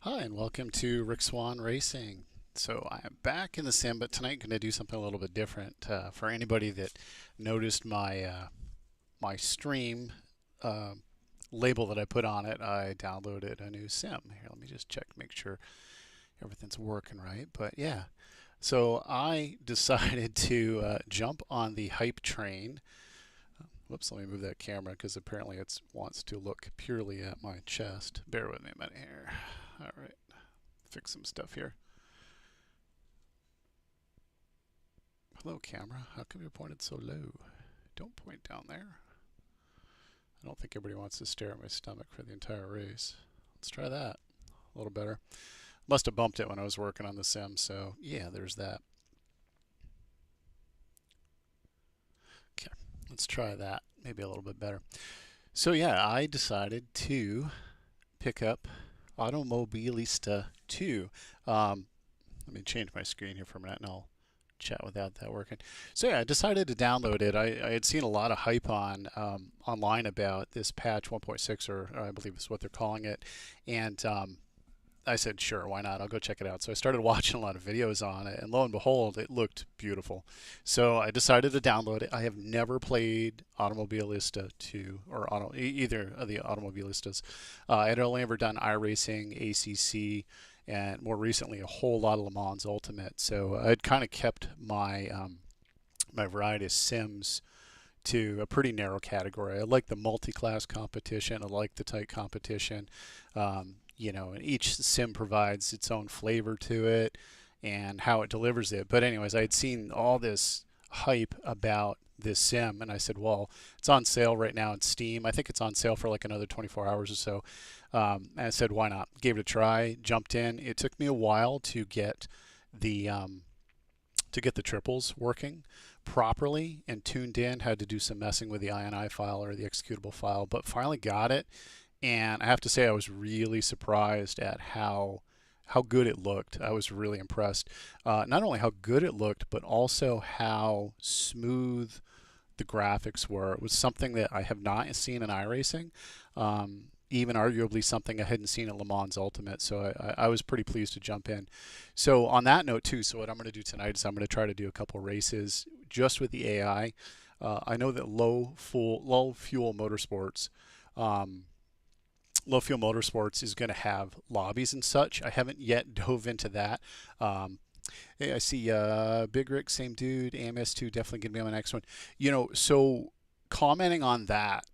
Hi, and welcome to RickSwanRacing. So I am back in the sim, but tonight I'm going to do something a little bit different. For anybody that noticed my my stream label that I put on it, I downloaded a new sim. Here, let me just check, make sure everything's working right. But yeah, so I decided to jump on the hype train. Whoops, let me move that camera because apparently it wants to look purely at my chest. Bear with me a minute here. All right, fix some stuff here. Hello, camera. How come you're pointed so low? Don't point down there. I don't think everybody wants to stare at my stomach for the entire race. Let's try that. A little better. Must have bumped it when I was working on the sim, so yeah, there's that. Okay, let's try that. Maybe a little bit better. So yeah, I decided to pick up Automobilista 2. Let me change my screen here for a minute and I'll chat without that working. So yeah, I decided to download it. I had seen a lot of hype online about this patch 1.6, or I believe is what they're calling it, and I said, sure, why not? I'll go check it out. So I started watching a lot of videos on it, and lo and behold, it looked beautiful. So I decided to download it. I have never played Automobilista 2 or either of the Automobilistas. I had only ever done iRacing, ACC, and more recently a whole lot of LeMans Ultimate. So I'd kind of kept my my variety of sims to a pretty narrow category. I like the multi-class competition. I like the tight competition. You know, and each sim provides its own flavor to it and how it delivers it. But anyways, I had seen all this hype about this sim, and I said, well, it's on sale right now on Steam. I think it's on sale for like another 24 hours or so. And I said, why not? Gave it a try, jumped in. It took me a while to get the triples working properly and tuned in. Had to do some messing with the INI file or the executable file, but finally got it. And I have to say, I was really surprised at how good it looked. I was really impressed. Not only how good it looked, but also how smooth the graphics were. It was something that I have not seen in iRacing, even arguably something I hadn't seen in LeMans Ultimate. So I was pretty pleased to jump in. So on that note too, so what I'm going to do tonight is I'm going to try to do a couple races just with the AI. I know that low fuel motorsports is going to have lobbies and such. I haven't yet dove into that. Hey, I see Big Rick, same dude. AMS2 definitely going to be on the next one. You know, so commenting on that,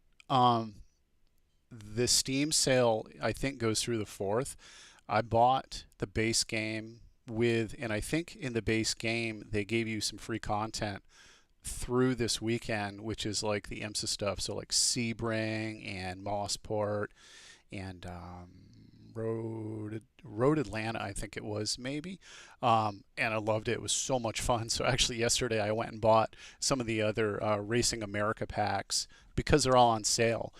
the Steam sale I think goes through the 4th. I bought the base game with, and I think in the base game they gave you some free content through this weekend, which is like the IMSA stuff. So like Sebring and Mossport and Road Atlanta, I think it was, maybe. And I loved it. It was so much fun. So actually yesterday I went and bought some of the other Racing America packs because they're all on sale.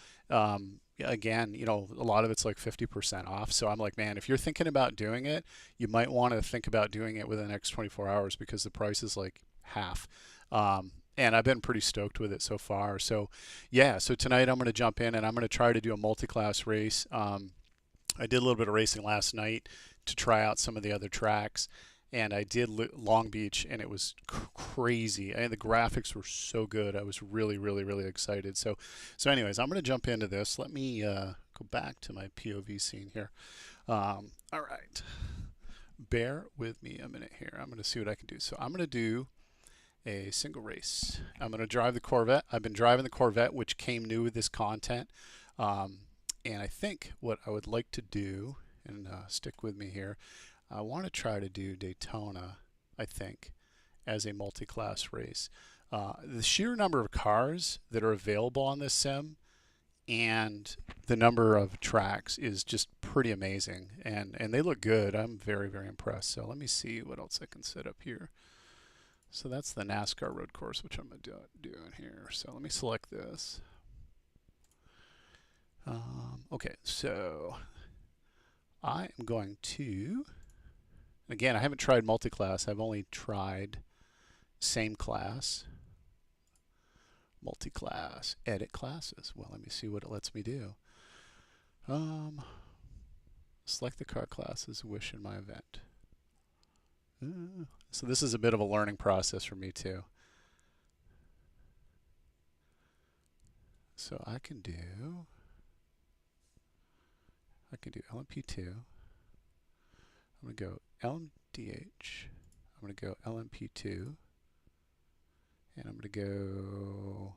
Again, you know, a lot of it's like 50% off. So I'm like, man, if you're thinking about doing it, you might want to think about doing it within the next 24 hours because the price is like half. And I've been pretty stoked with it so far. So yeah, so tonight I'm going to jump in and I'm going to try to do a multi-class race. I did a little bit of racing last night to try out some of the other tracks, and I did Long Beach, and it was crazy. The graphics were so good. I was really, really, really excited. So anyways, I'm going to jump into this. Let me go back to my POV scene here. All right. Bear with me a minute here. I'm going to see what I can do. So I'm going to do a single race. I'm going to drive the Corvette. I've been driving the Corvette, which came new with this content. And I think what I would like to do, and stick with me here, I want to try to do Daytona, I think, as a multi-class race. The sheer number of cars that are available on this sim and the number of tracks is just pretty amazing, and they look good. I'm very, very impressed. So let me see what else I can set up here. So that's the NASCAR road course, which I'm going to do in here. So let me select this. Okay, so I am going to, again, I haven't tried multi-class. I've only tried same class. Multi-class, edit classes. Well, let me see what it lets me do. Select the car classes, wish in my event. So this is a bit of a learning process for me too. So I can do LMP2. I'm going to go LMDH. I'm going to go LMP2. And I'm going to go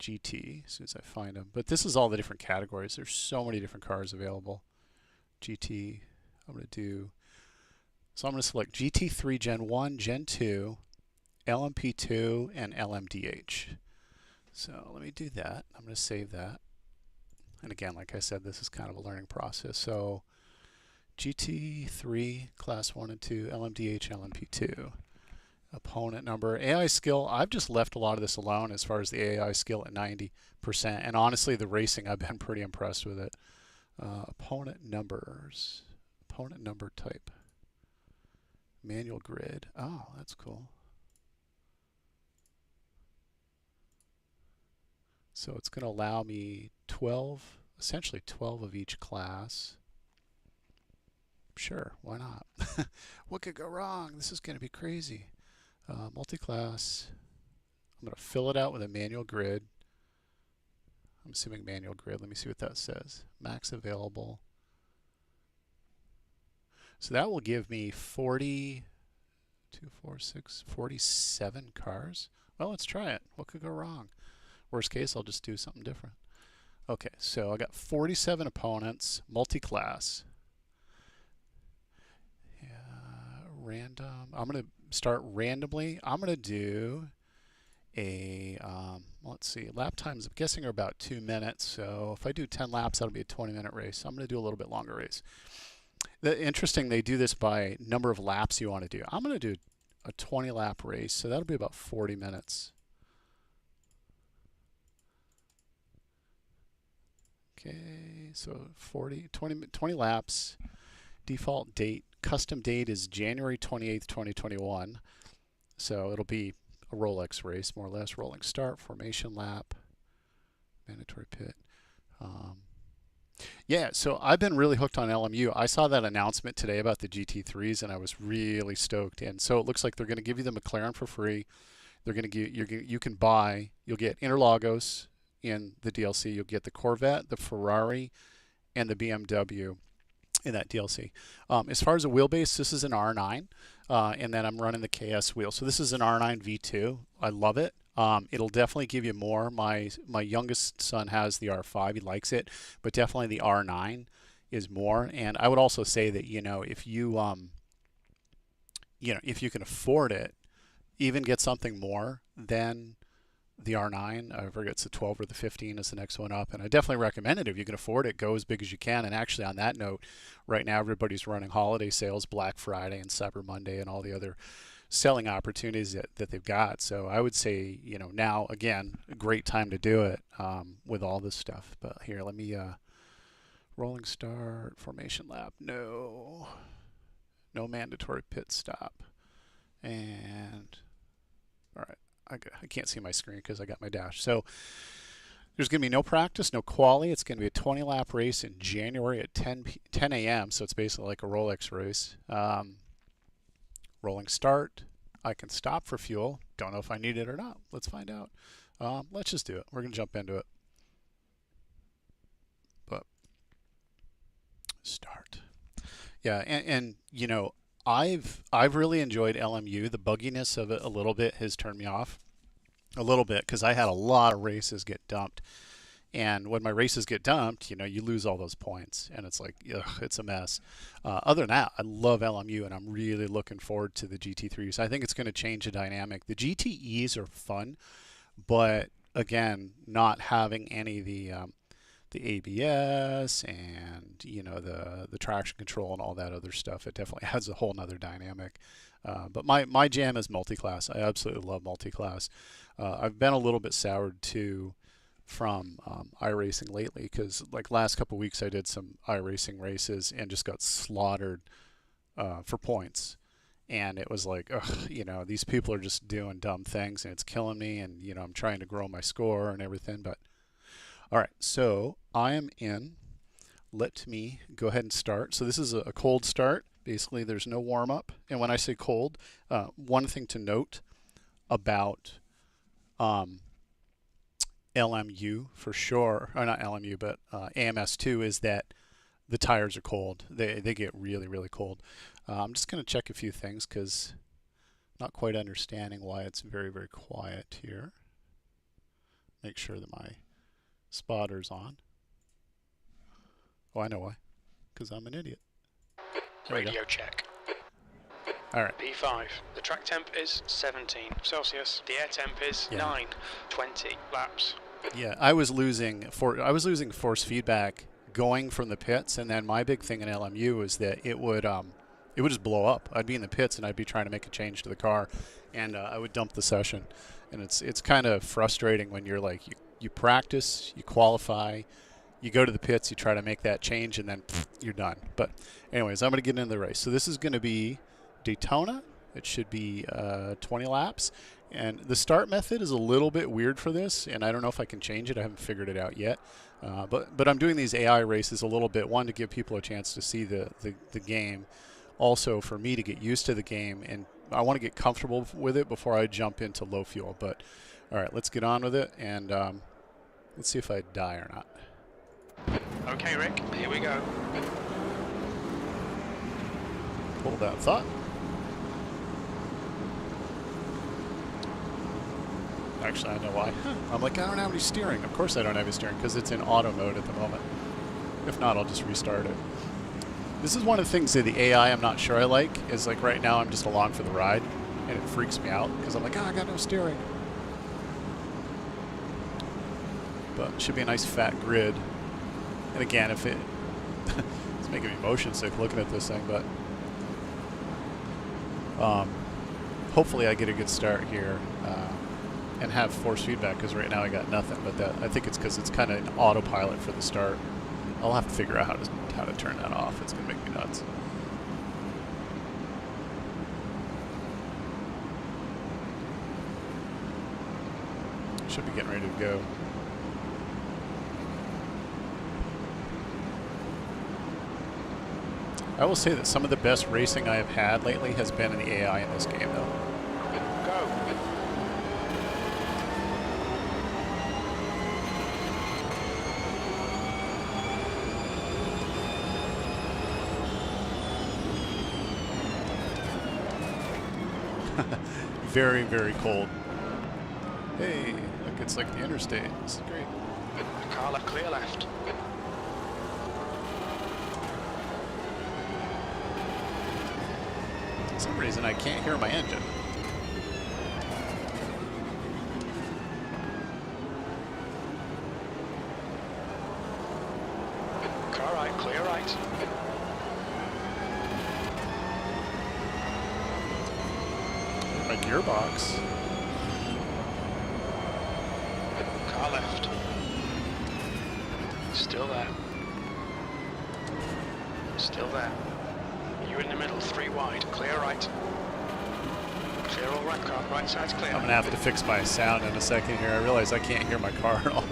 GT as soon as I find them. But this is all the different categories. There's so many different cars available. GT, I'm going to do, so I'm going to select GT3 Gen 1, Gen 2, LMP2, and LMDH. So let me do that. I'm going to save that. And again, like I said, this is kind of a learning process. So GT3, Class 1 and 2, LMDH, LMP2. Opponent number, AI skill, I've just left a lot of this alone as far as the AI skill at 90%. And honestly, the racing, I've been pretty impressed with it. Opponent numbers, opponent number type. Manual grid, oh, that's cool. So it's going to allow me 12, essentially 12 of each class. Sure, why not? What could go wrong? This is going to be crazy. Multi-class, I'm going to fill it out with a manual grid. I'm assuming manual grid. Let me see what that says. Max available. So that will give me 47 cars. Well, let's try it. What could go wrong? Worst case, I'll just do something different. Okay, so I got 47 opponents, multi-class. Random. I'm going to start randomly. I'm going to do a, let's see, lap times I'm guessing are about 2 minutes. So if I do 10 laps, that'll be a 20-minute race. So I'm going to do a little bit longer race. Interesting, they do this by number of laps you want to do. I'm going to do a 20-lap race, so that'll be about 40 minutes. Okay, so 20 laps. Default date, custom date is January 28th, 2021. So it'll be a Rolex race, more or less. Rolling start, formation lap, mandatory pit. Yeah, so I've been really hooked on LMU. I saw that announcement today about the GT3s, and I was really stoked. And so it looks like they're going to give you the McLaren for free. They're going to give you can buy. You'll get Interlagos in the DLC. You'll get the Corvette, the Ferrari, and the BMW in that DLC. As far as a wheelbase, this is an R9, and then I'm running the KS wheel. So this is an R9 V2. I love it. It'll definitely give you more. My youngest son has the R5. He likes it, but definitely the R9 is more. And I would also say that, if you if you can afford it, even get something more than the R9. I forget it's the 12 or the 15 is the next one up. And I definitely recommend it if you can afford it. Go as big as you can. And actually, on that note, right now everybody's running holiday sales, Black Friday and Cyber Monday and all the other selling opportunities that they've got. So I would say, now, again, a great time to do it with all this stuff. But here, let me, rolling start, formation lap, no mandatory pit stop. And, all right. I can't see my screen because I got my dash. So there's going to be no practice, no quali. It's going to be a 20-lap race in January at 10 a.m. So it's basically like a Rolex race. Rolling start. I can stop for fuel. Don't know if I need it or not. Let's find out. Let's just do it. We're going to jump into it. But start. Yeah, and I've really enjoyed LMU. The bugginess of it a little bit has turned me off a little bit because I had a lot of races get dumped. And when my races get dumped, you lose all those points. And it's like, ugh, it's a mess. Other than that, I love LMU, and I'm really looking forward to the GT3s. I think it's going to change the dynamic. The GTEs are fun, but again, not having any of the ABS and, you know, the traction control and all that other stuff, it definitely adds a whole nother dynamic. But my jam is multi-class. I absolutely love multi-class. I've been a little bit soured too from iRacing lately, because like last couple weeks I did some iRacing races and just got slaughtered for points. And it was like, ugh, you know, these people are just doing dumb things and it's killing me, and, you know, I'm trying to grow my score and everything. But all right, so I am in. Let me go ahead and start. So this is a cold start. Basically, there's no warm-up. And when I say cold, one thing to note about LMU for sure, or not LMU, but AMS2, is that the tires are cold. They get really, really cold. I'm just going to check a few things because not quite understanding why it's very, very quiet here. Make sure that my spotter's on. Oh, I know why. Because I'm an idiot. Radio check. All right. P5. The track temp is 17 Celsius. The air temp is 920 laps. Yeah, I was losing force feedback going from the pits, and then my big thing in LMU is that it would just blow up. I'd be in the pits and I'd be trying to make a change to the car, and I would dump the session. And it's kind of frustrating when you're like you practice, you qualify, you go to the pits, you try to make that change, and then you're done. But anyways, I'm going to get into the race. So this is going to be Daytona. It should be 20 laps. And the start method is a little bit weird for this, and I don't know if I can change it. I haven't figured it out yet. But I'm doing these AI races a little bit, one, to give people a chance to see the game, also for me to get used to the game, and I want to get comfortable with it before I jump into low fuel. But all right, let's get on with it, and let's see if I die or not. Okay, Rick, here we go. Hold that thought. Actually, I know why. I'm like, I don't have any steering. Of course I don't have any steering, because it's in auto mode at the moment. If not, I'll just restart it. This is one of the things that the AI I'm not sure I like, is like right now I'm just along for the ride, and it freaks me out, because I'm like, I got no steering. But it should be a nice fat grid. And again, if it... it's making me motion sick looking at this thing, but... hopefully I get a good start here. And have force feedback, because right now I got nothing. But that, I think it's because it's kind of an autopilot for the start. I'll have to figure out how to turn that off. It's gonna make me nuts. Should be getting ready to go. I will say that some of the best racing I have had lately has been in the AI in this game, though. Go. Very, very cold. Hey, look, it's like the interstate. This is great. Car left, clear left. For some reason, I can't hear my engine. Car right, clear right. My gearbox. Car left. Still there. Still there. You in the middle, 3 wide, clear right. Clear all right, car, right side's clear. I'm gonna have to fix my sound in a second here. I realize I can't hear my car at all.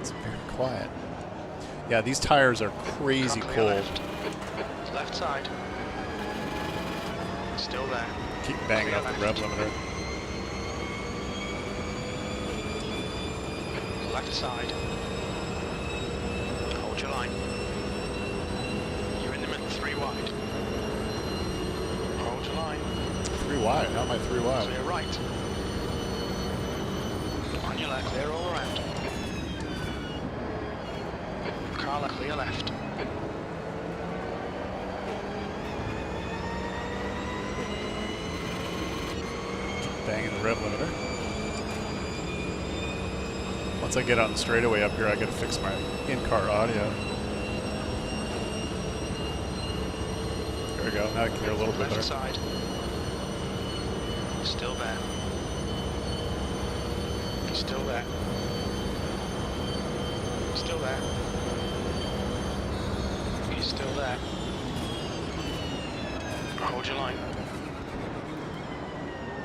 It's very quiet. Yeah, these tires are crazy cold. Left side. Still there. Keep banging up the rev limiter. Left side. Hold your line. You're in the middle, 3 wide. Hold your line. 3 wide? How am I 3 wide? Clear right. On your left, clear all around. Car left, clear left. Banging the rev limiter. once I get on the straightaway up here, I gotta fix my in-car audio. There we go. Now I can hear a little bit better. Left side. Still there. Still there. Still there. He's still there. Hold your line.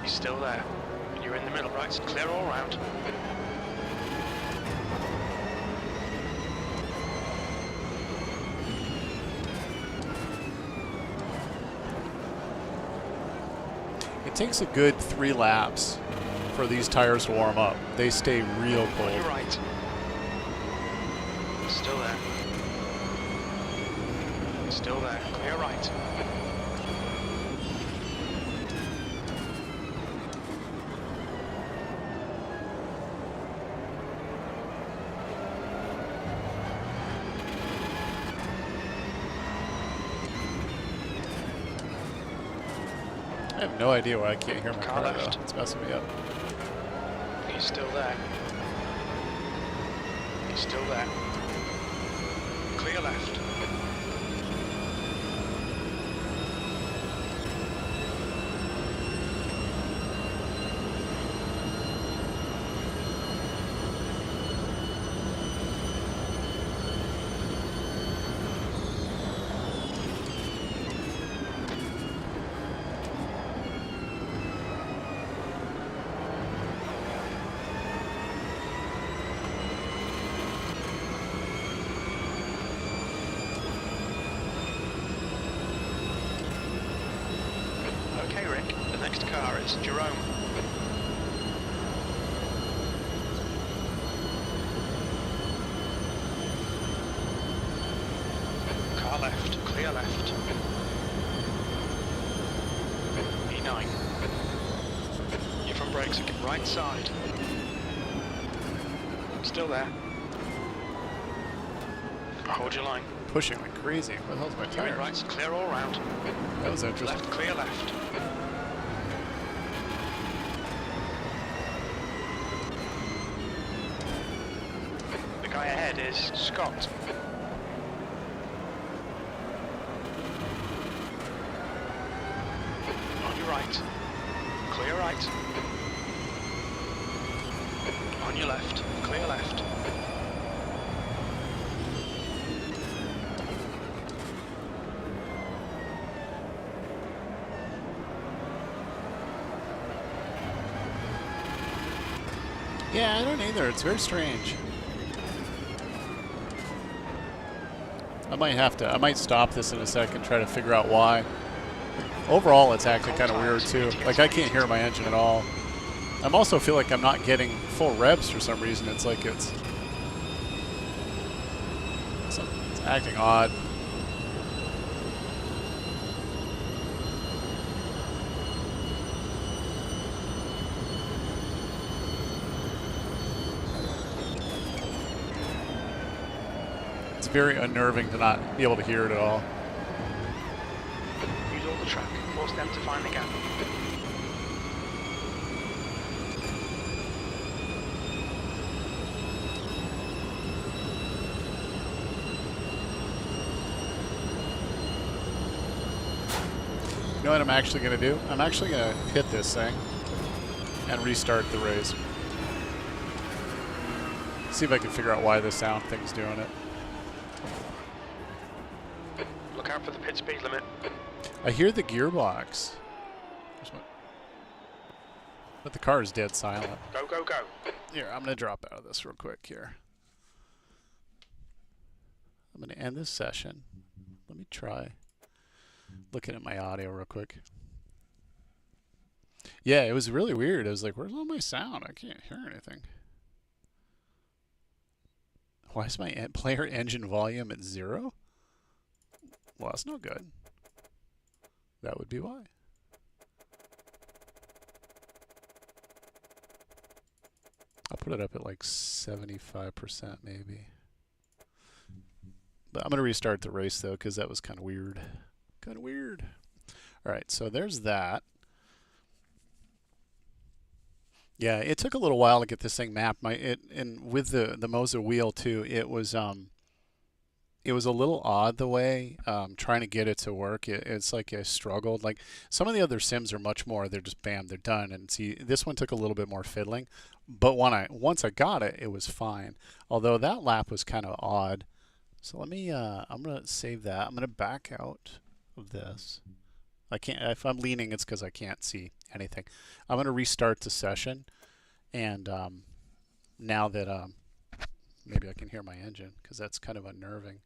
He's still there. You're in the middle, right? Clear all round. It takes a good 3 laps for these tires to warm up. They stay real cold. You're right. Still there. Still there. Clear right. I have no idea why I can't hear my car left. though. It's messing me up. He's still there. He's still there. Clear left. Okay, Rick, the next car is Jerome. Car left, clear left. E9. Your front brakes are right side. Still there. Hold your line. Pushing like crazy. What the hell's my You're in tire? right, clear all round. That was interesting. Left, clear left. The guy ahead is Scott. On your right. Clear right. On your left. Clear left. Yeah, I don't either. It's very strange. I might stop this in a second, try to figure out why. Overall, it's acting kind of weird too. Like I can't hear my engine at all. I also feel like I'm not getting full revs for some reason. It's like it's acting odd. It's very unnerving to not be able to hear it at all. Use all the track. Force them to find the gap. You know what I'm actually going to do? I'm actually going to hit this thing and restart the race. See if I can figure out why the sound thing's doing it. Look out for the pit speed limit. I hear the gearbox. But the car is dead silent. Go, go, go. Here, I'm going to drop out of this real quick here. I'm going to end this session. Let me try looking at my audio real quick. Yeah, it was really weird. I was like, where's all my sound? I can't hear anything. Why is my player engine volume at 0? Well, that's no good. That would be why. I'll put it up at like 75% maybe. But I'm going to restart the race though, because that was kind of weird. Kind of weird. All right, so there's that. Yeah, it took a little while to get this thing mapped. And with the MOZA wheel too, it was a little odd the way trying to get it to work. It's like I struggled. Like some of the other sims are much more. They're just bam, they're done. And see, this one took a little bit more fiddling. But once I got it, it was fine. Although that lap was kind of odd. So let me. I'm gonna save that. I'm gonna back out of this. I can't. If I'm leaning, it's because I can't see anything. I'm gonna restart the session, and now that maybe I can hear my engine because that's kind of unnerving.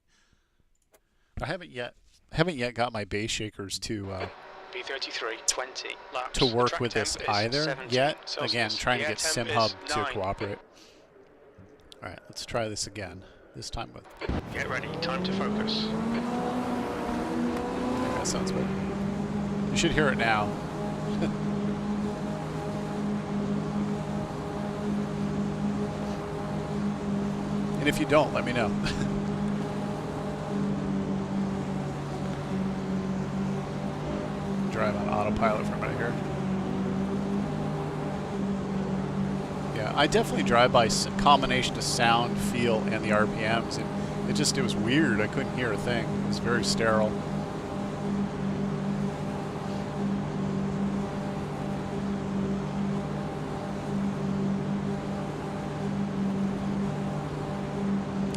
I haven't yet got my base shakers to B33, 20 laps. to work with this either yet. Celsius. Again, trying to get Temp SimHub is to 9. cooperate. All right, let's try this again. This time with. Get ready, time to focus. I think that sounds good. You should hear it now. And if you don't, let me know. Drive on autopilot for a minute here. Yeah, I definitely drive by combination of sound, feel, and the RPMs. And it was weird. I couldn't hear a thing. It was very sterile.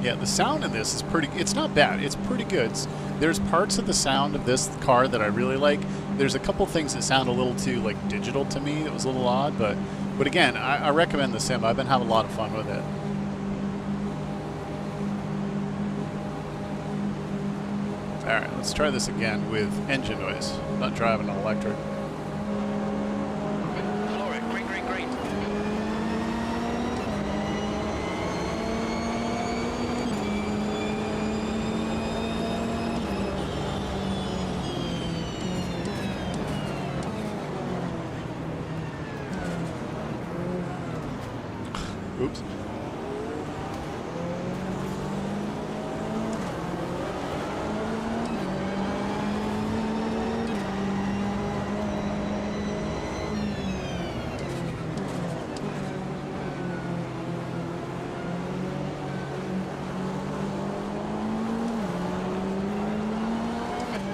Yeah, the sound in this is it's not bad. It's pretty good. There's parts of the sound of this car that I really like. There's a couple things that sound a little too like digital to me. That was a little odd, but again, I recommend the sim. I've been having a lot of fun with it. All right, let's try this again with engine noise. I'm not driving an electric. Floor it, green, green, green. Oops.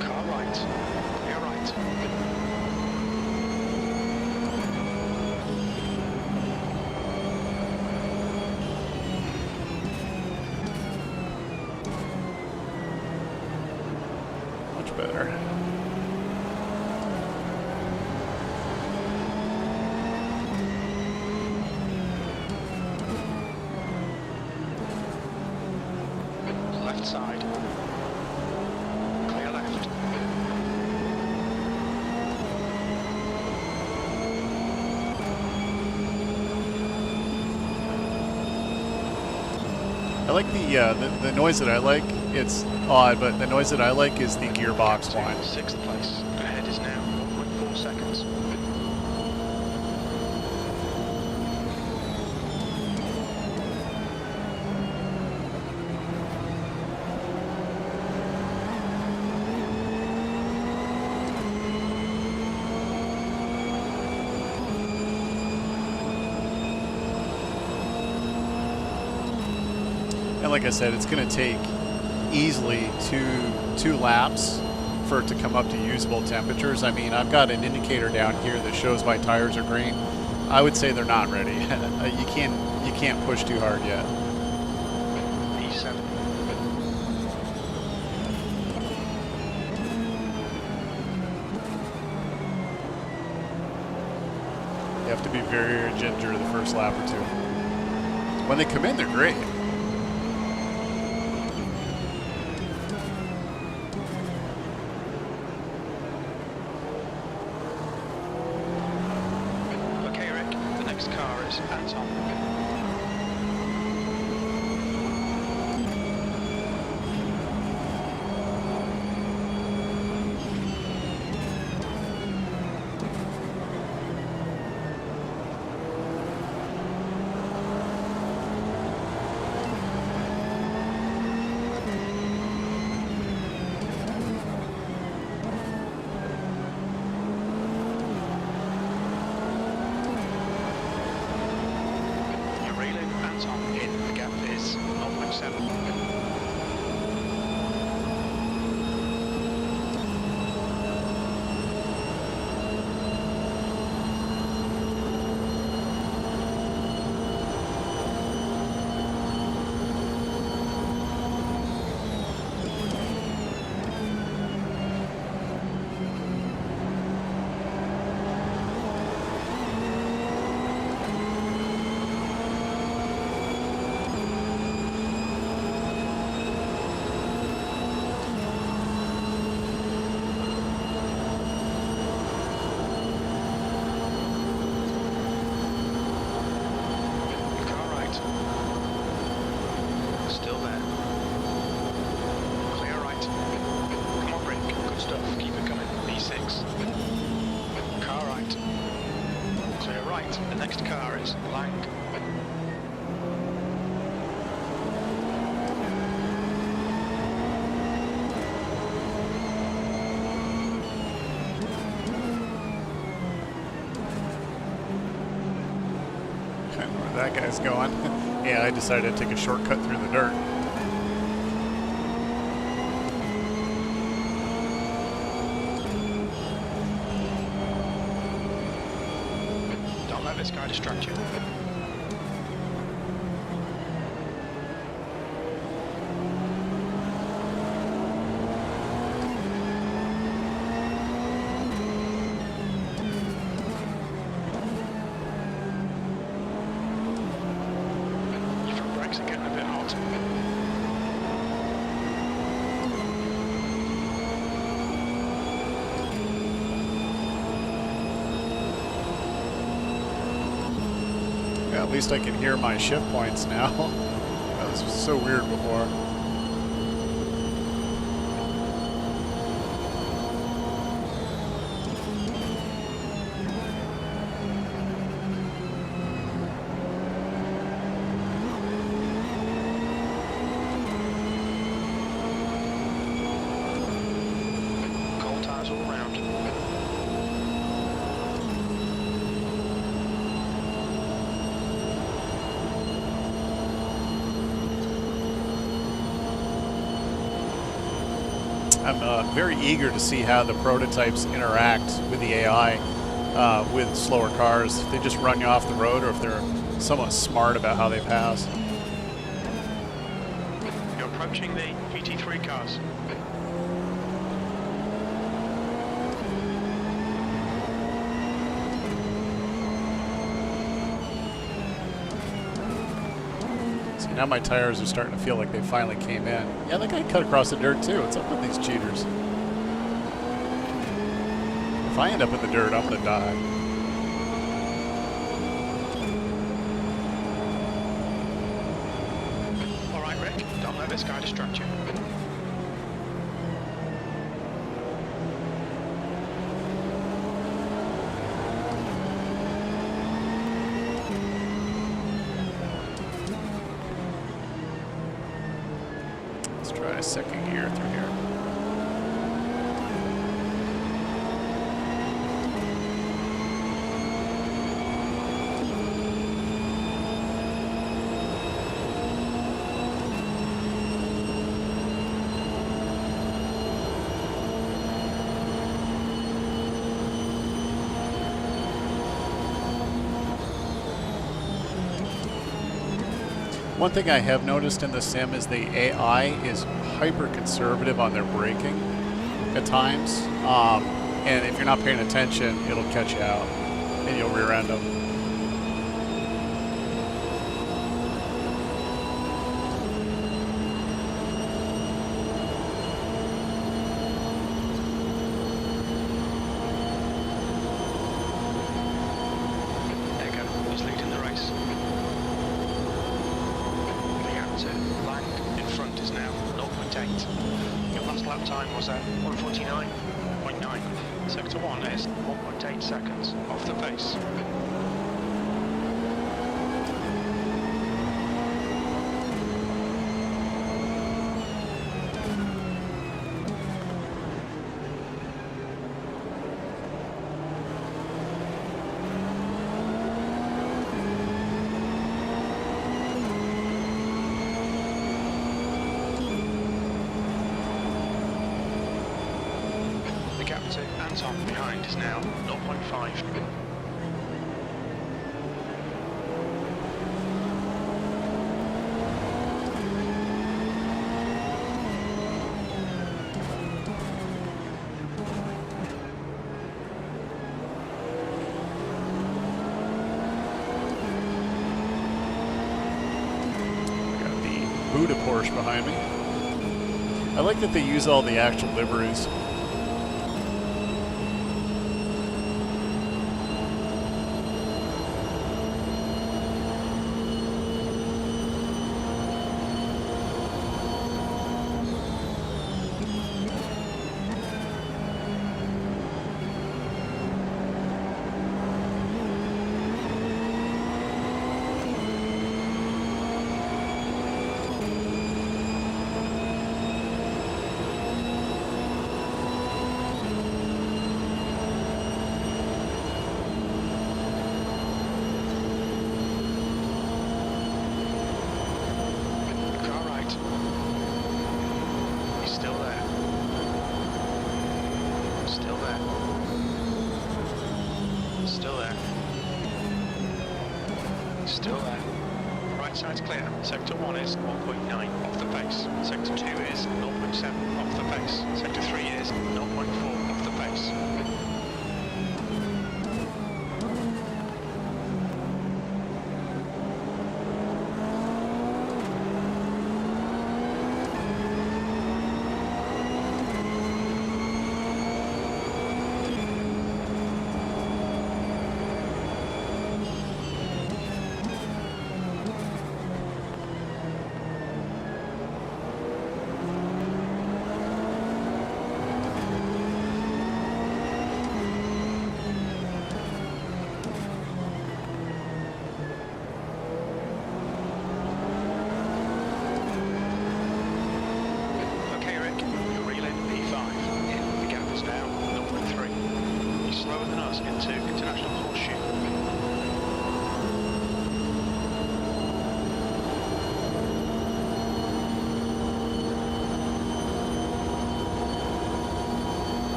Car right. You're right. Much better. Left side. Clear left. I like the noise that I like. It's odd, but the noise that I like is the gearbox whine. 6th place. Ahead is now 1.4 seconds. And like I said, it's going to take easily two laps for it to come up to usable temperatures. I mean, I've got an indicator down here that shows my tires are green. I would say they're not ready. You can't push too hard yet. E7. You have to be very ginger the first lap or two. When they come in, they're great. Okay, Rick. The next car is Anton. right. The next car is Lang. I don't know where that guy's going. Yeah, I decided to take a shortcut through the dirt. Don't let this guy distract you. Your front brakes are getting a bit hot. Yeah, at least I can hear my shift points now. That was so weird before. Cold tires all round. I'm very eager to see how the prototypes interact with the AI with slower cars. If they just run you off the road or if they're somewhat smart about how they pass. You're approaching the GT3 cars. See, now my tires are starting to feel like they finally came in. Yeah, that guy cut across the dirt too. What's up with these cheaters? If I end up in the dirt, I'm gonna die. Alright, Rick, don't let this guy distract you. Let's try a second gear through here. One thing I have noticed in the sim is the AI is hyper conservative on their braking at times, and if you're not paying attention, it'll catch you out and you'll rear end them. There you go, he's leading the race. Lang in front is now 0.8. Your last lap time was at 1:49.9. Sector 1 is 1.8 seconds off the pace. The gap to Anton behind is now 0.5. Got the Buddha Porsche behind me. I like that they use all the actual liveries. there. Still there. Still there. Right side's clear. Sector 1 is 1.9 off the pace. Sector 2 is 0.7 off the pace. Sector 3 is 0.4 off the pace.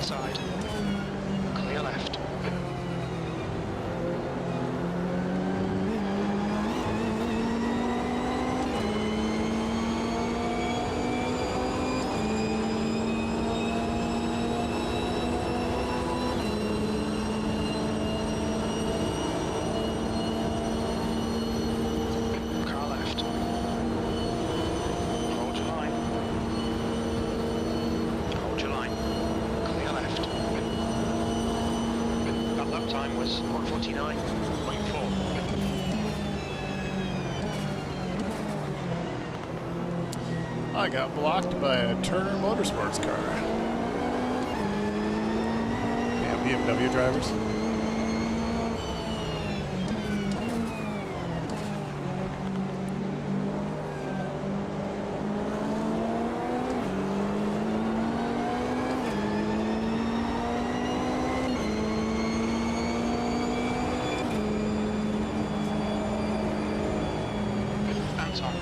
Side. Clear left. Car left. Hold your line. Hold your line. That lap time was 1:49.4. I got blocked by a Turner Motorsports car. Yeah, BMW drivers.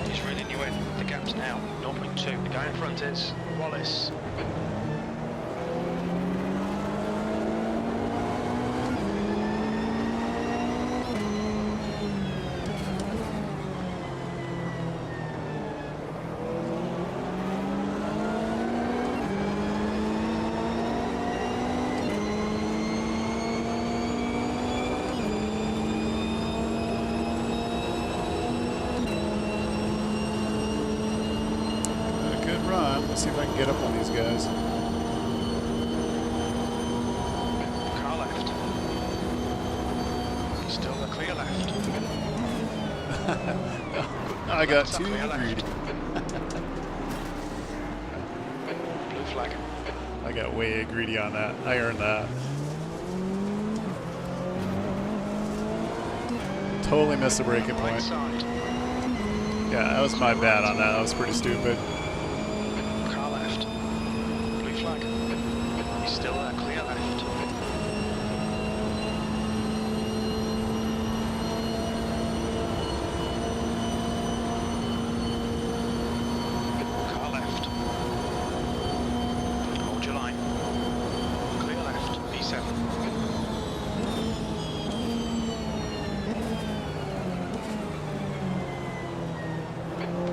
He's reeling you in. The gap's now 0.2. The guy in front is Wallace. Let's see if I can get up on these guys. Car left. Still the clear left. I got too greedy. Blue flag. I got way greedy on that. I earned that. Totally missed the braking point. Right side. Yeah, that was my bad on that. That was pretty stupid. Still there, clear left. Car left. Hold your line. Clear left, B7.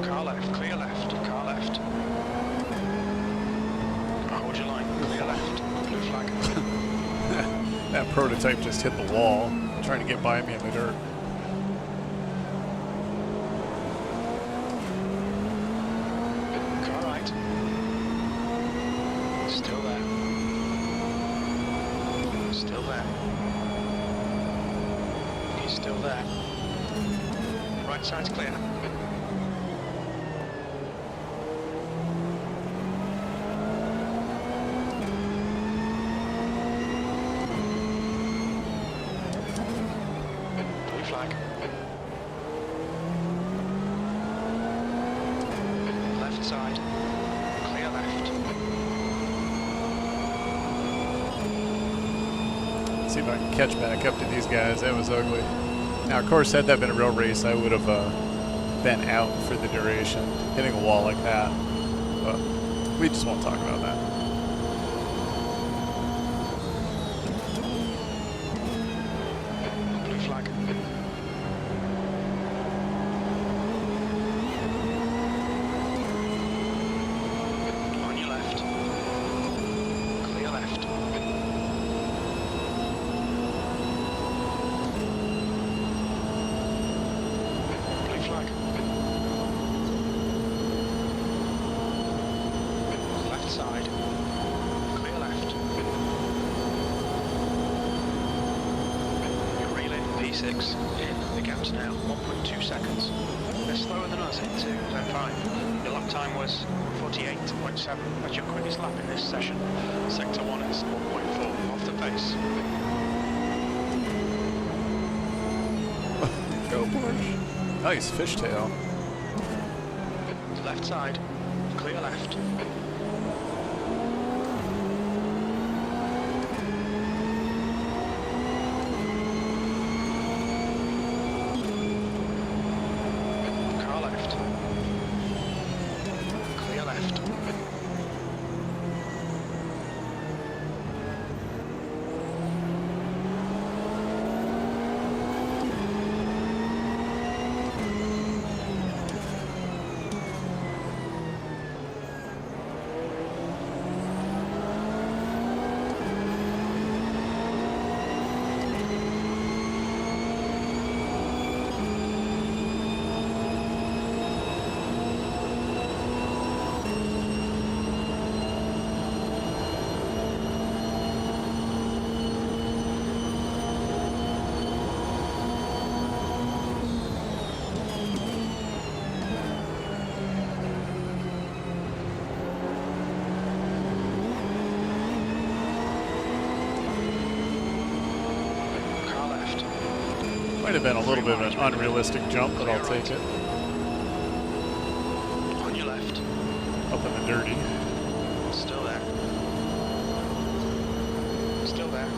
Car left, clear left, car left. Hold your line, clear left. Flag. That prototype just hit the wall, trying to get by me in the dirt. Car right. Still there. Still there. He's still there. Right side's clear. Flag. Left side. Clear left. See if I can catch back up to these guys. That was ugly. Now, of course, had that been a real race, I would have been out for the duration, hitting a wall like that. But we just won't talk about that. 36 in. The gap's now 1.2 seconds. They're slower than us into zone 5. Your lap time was 48.7. That's your quickest lap in this session. Sector 1 is 1.4 off the pace. Go Porsche. Nice fishtail. Left side. Clear left. Car left. Clear left. Might have been a little bit of an unrealistic jump, but I'll take it. On your left. Up in the dirty. Still there. Still there.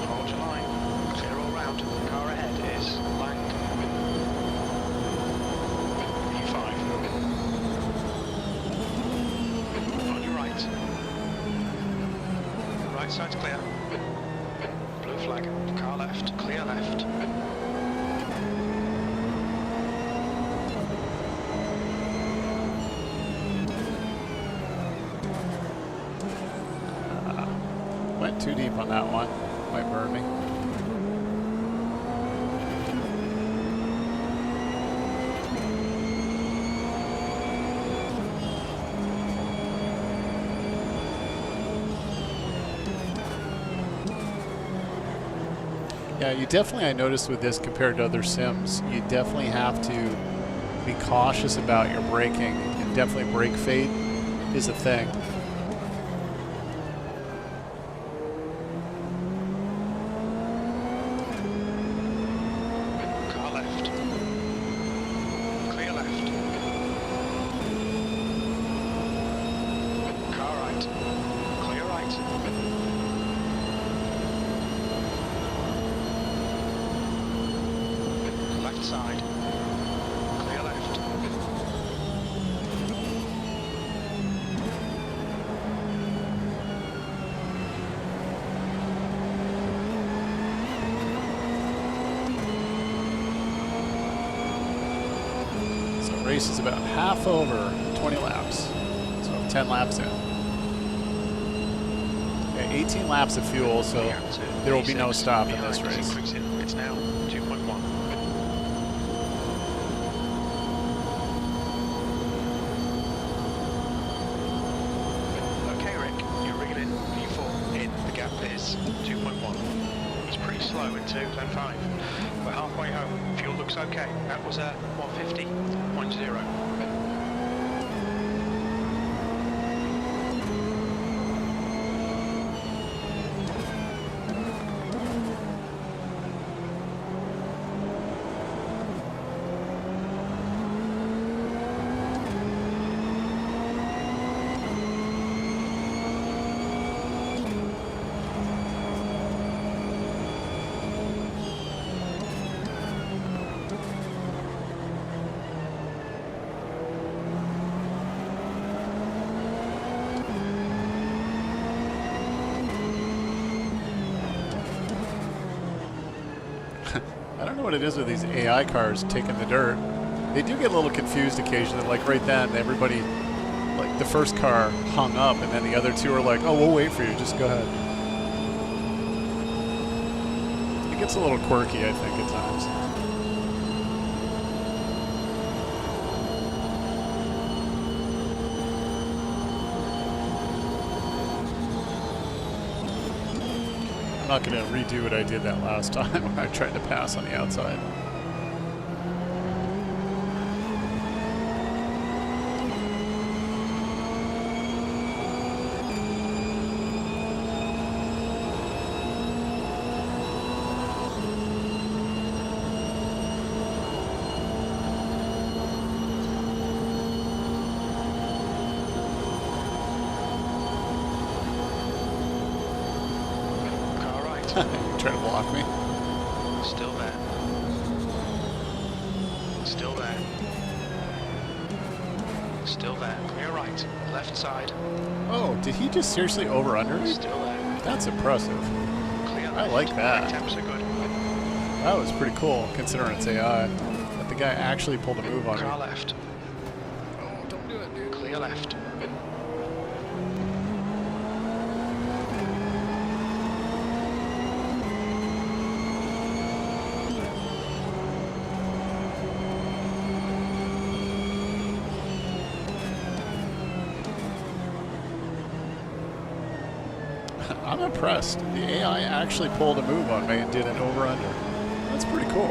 Hold your line. Clear all round. The car ahead is Lang. E5. On your right. Right side's clear. Blue flag. Car left. Clear left. Went too deep on that one. Might burn me. Yeah, you definitely, I noticed with this compared to other sims, you definitely have to be cautious about your braking, and definitely brake fade is a thing. Car left. Clear left. Car right. Clear right. Left side. Clear left. So race is about half over, 20 laps. So 10 laps in. Okay, 18 laps of fuel, so there will be no stop in this race. It's now 2.1. Okay, Rick, you're rigging in P4 in. The gap is 2.1. It's pretty slow into zone 5. We're halfway home. Fuel looks okay. That was a 150.0. I don't know what it is with these AI cars taking the dirt. They do get a little confused occasionally, like right then, everybody, like the first car hung up and then the other two are like, oh, we'll wait for you, just go ahead. It gets a little quirky, I think, at times. I'm not going to redo what I did that last time when I tried to pass on the outside. Try to block me. Still there. Still there. Still there. Clear right. Left side. Oh, did he just seriously over-under me? Still there. That's impressive. Clear left. I like that. Attempts are good. That was pretty cool, considering it's AI. But the guy actually pulled a move on me. Car left. Oh, don't do it, dude. Clear left. I'm impressed. The AI actually pulled a move on me and did an over-under. That's pretty cool.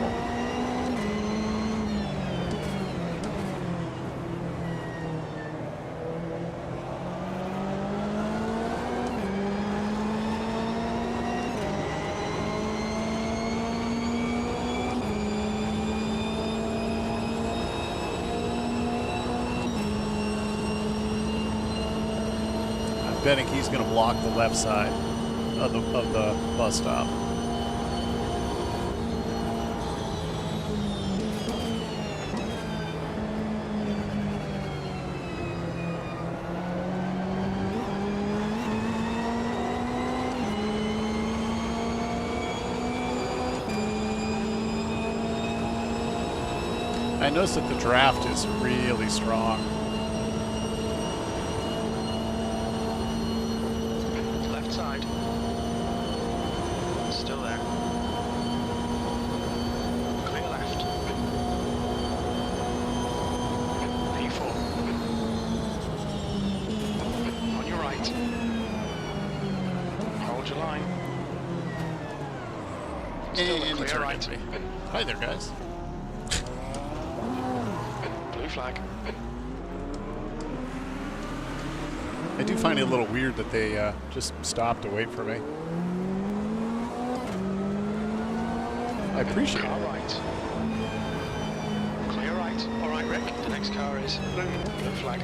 I'm betting he's going to block the left side of the bus stop. I noticed that the draft is really strong. Left side. Still there. Clear left. P4. On your right. Hold your line. Still And clear right. Hi there, guys. Blue flag. I do find it a little weird that they just stopped to wait for me. I appreciate Car it. right. Clear right. All right, Rick. The next car is blue. Blue flag.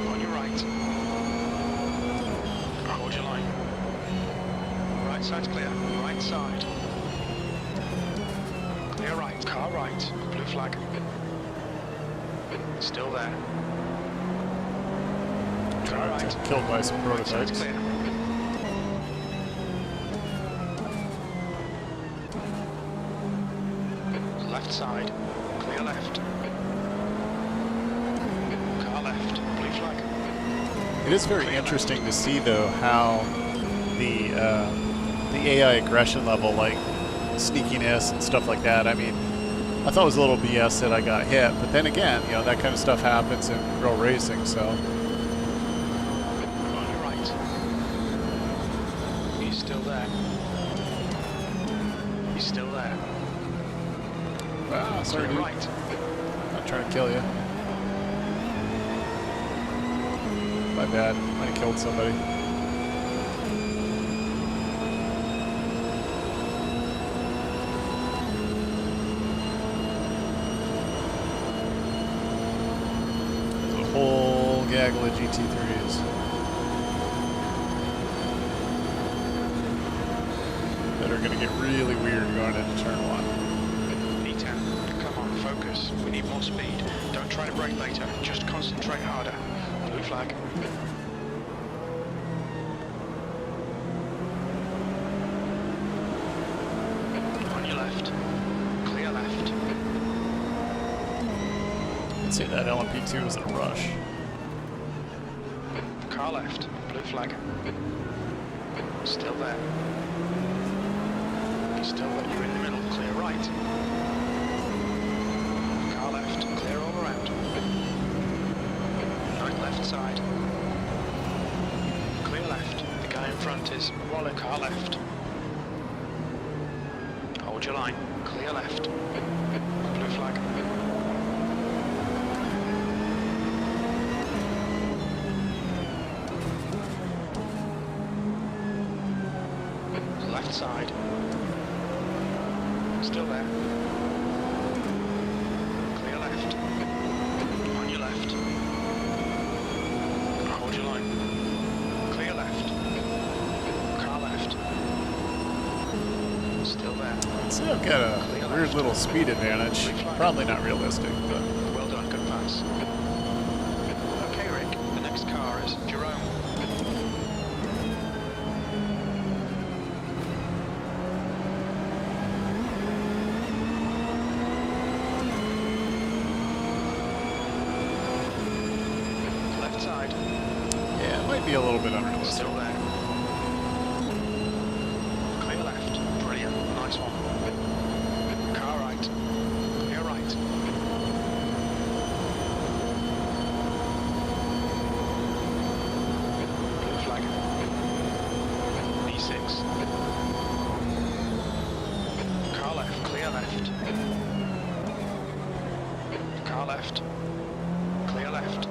On your right. Hold your line. Right side's clear. Right side. Clear right. Car right. Blue flag. Still there. Car right. Killed by some Right side's prototypes. clear. Left side. Clear left. Car left. Blue flag. It is very interesting to see, though, how the AI aggression level, like sneakiness and stuff like that. I mean, I thought it was a little BS that I got hit, but then again, you know, that kind of stuff happens in real racing, so. On your right. He's still there. He's still there. Ah, sorry, Clear dude. right. Not trying to kill you. My bad. Might have killed somebody. There's a whole gaggle of GT3s. That are going to get really weird going into turn 1. E10. Come on, focus. We need more speed. Don't try to brake later. Just concentrate harder. Blue flag. On your left. Clear left. I'd say that LMP2 was in a rush. Car left. Blue flag. Still there. Still there. You're in the middle. Clear right. Car left. left side. Clear left. The guy in front is Waller, car left. Hold your line. Clear left. Blue flag. Left side. Still there. Clear left. On your left. Hold your line. Clear left. Car left. Still there. So I've got a weird little speed advantage. Probably not realistic, but well done, good pass. Okay, Rick, the next car is Jerome. Left side. yeah, it might be a little bit unrealistic. Still there. Clear left. Brilliant. Nice one. Car right. Clear right. Blue flag. B6. Car left. Clear left. Car left. Clear left.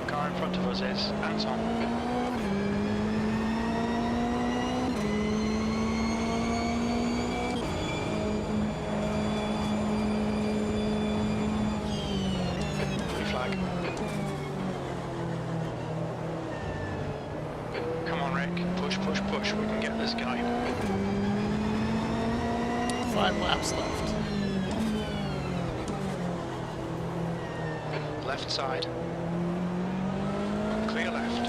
Car in front of us is Anton. Blue flag. Come on, Rick. Push, push, push. We can get this guy. 5 laps left. Left side. Clear left.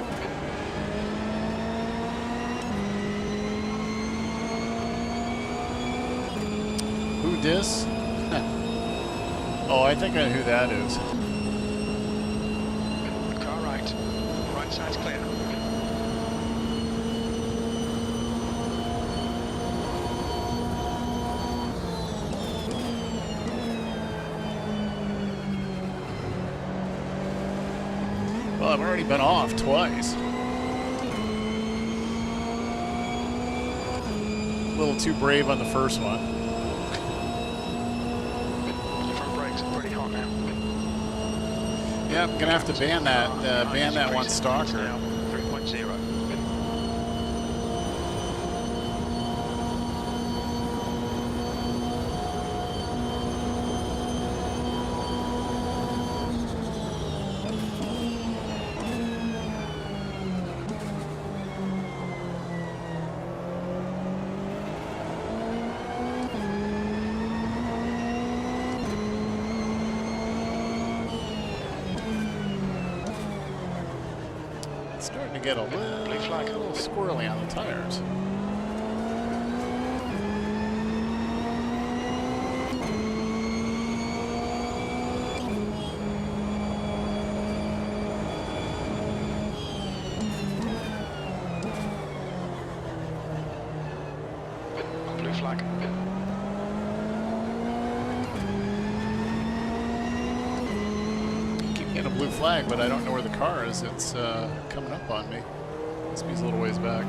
Who dis? Oh, I think I know who that is. Car right. Right side's clear. Well, I've already been off twice. A little too brave on the first one. Your front brakes are pretty hot now. Yeah, I'm gonna have to ban that one stalker. Now 3.0. It's starting to get a little squirrely on the tires. Blue flag. Keep getting a blue flag, but I don't know where the car is. It's coming up on me. Must be a little ways back.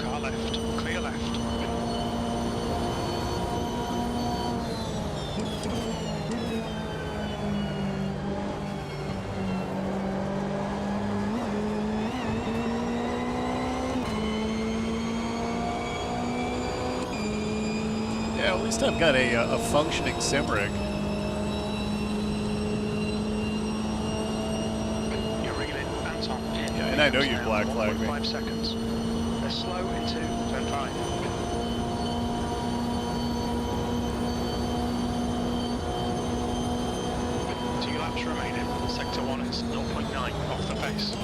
Car left. Clear left. Yeah, at least I've got a functioning SIMRAC. You're wriggling Anton in. Yeah, and I know you black flagged me. 5 seconds. They're slow into turn 5. Two laps remaining. Sector 1 is seconds, 0.9 off the pace.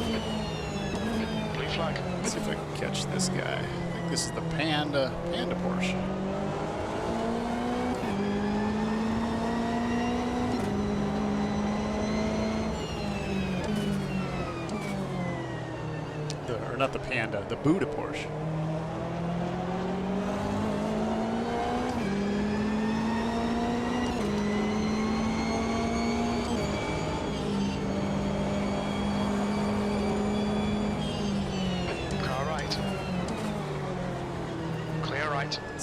Blue flag. Let's see if I can catch this guy. I think this is the Panda Porsche. Or not the Panda, the Buddha Porsche.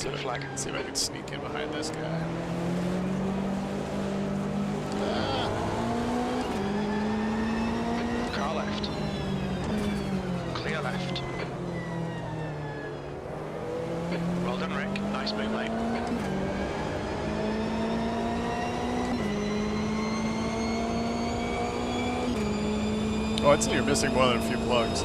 Blue flag. Let's see if I can sneak in behind this guy. Car left. Clear left. Well done, Rick. Nice move, mate. Oh, I'd say you're missing more than a few plugs.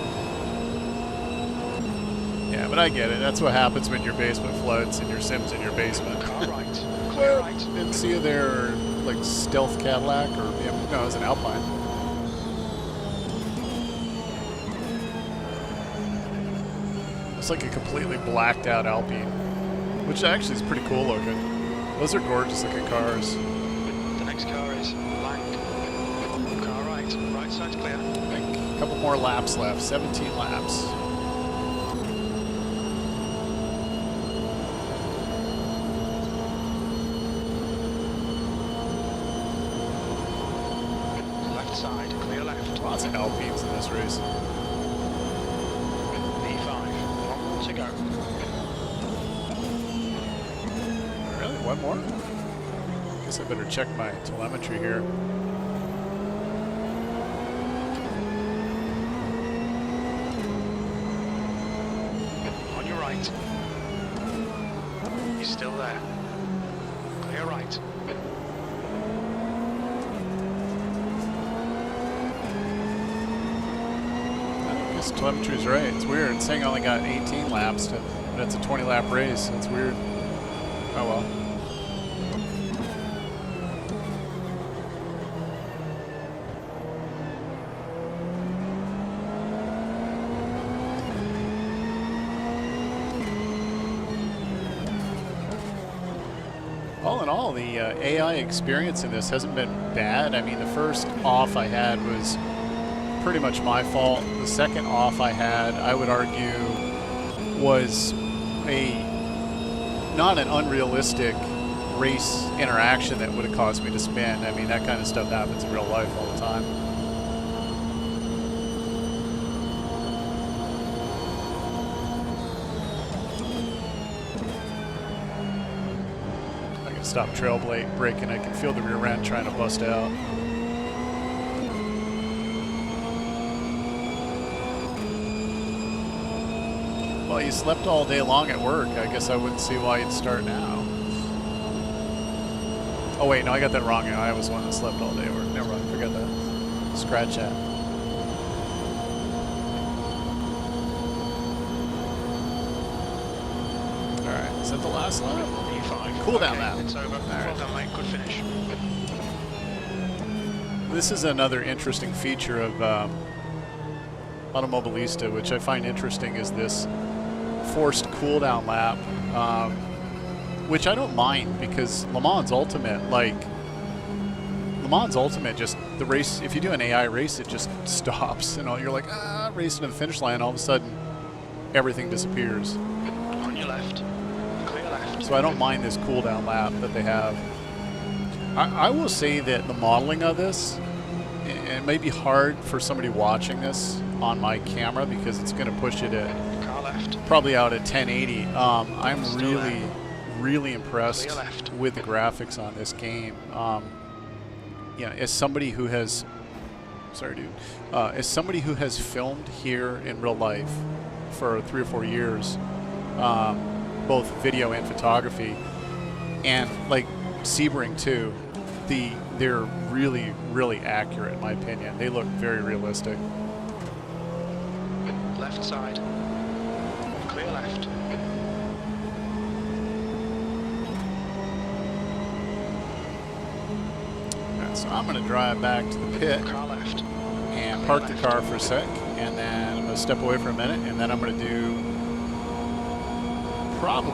Yeah, but I get it. That's what happens when your basement floods and your sim's in your basement. Car right. Clear right. Didn't see you there, like stealth Cadillac or no, it was an Alpine. It's like a completely blacked out Alpine, which actually is pretty cool looking. Those are gorgeous looking cars. The next car is blank. Car right. Right side's clear. I think a couple more laps left. 17 laps. Side, clear left. Lots of Alpines in this race. B5, 1 more to go. Really? One more? Guess I better check my telemetry here. On your right. He's still there. Clear right. Telemetry's right. It's weird. It's saying I only got 18 laps, but it's a 20-lap race. It's weird. Oh well. All in all, the AI experience in this hasn't been bad. I mean, the first off I had was pretty much my fault. The second off I had, I would argue, was not an unrealistic race interaction that would have caused me to spin. I mean, that kind of stuff happens in real life all the time. I can stop trail braking. I can feel the rear end trying to bust out. Well, you slept all day long at work. I guess I wouldn't see why you'd start now. Oh wait, no, I got that wrong. I was the one that slept all day at work. Never mind, forget that. Scratch that. Alright, is that the last lap? E5. Cool down lap. It's over. Well done, mate. Good finish. This is another interesting feature of Automobilista, which I find interesting, is this forced cooldown lap, which I don't mind, because LeMans Ultimate, just the race, if you do an AI race, it just stops. You know, you're like, racing to the finish line, all of a sudden everything disappears. On your left, clear left. So I don't mind this cooldown lap that they have. I will say that the modeling of this, it may be hard for somebody watching this on my camera, because it's going to push it at probably out at 1080. I'm really impressed with the graphics on this game. Yeah, as somebody who has, as somebody who has filmed here in real life for 3 or 4 years, both video and photography, and like Sebring too, they're really accurate in my opinion. They look very realistic. Left side. Clear left. Right, so I'm going to drive back to the pit. Car left. park the car for a sec, and then I'm going to step away for a minute, and then I'm going to do I'm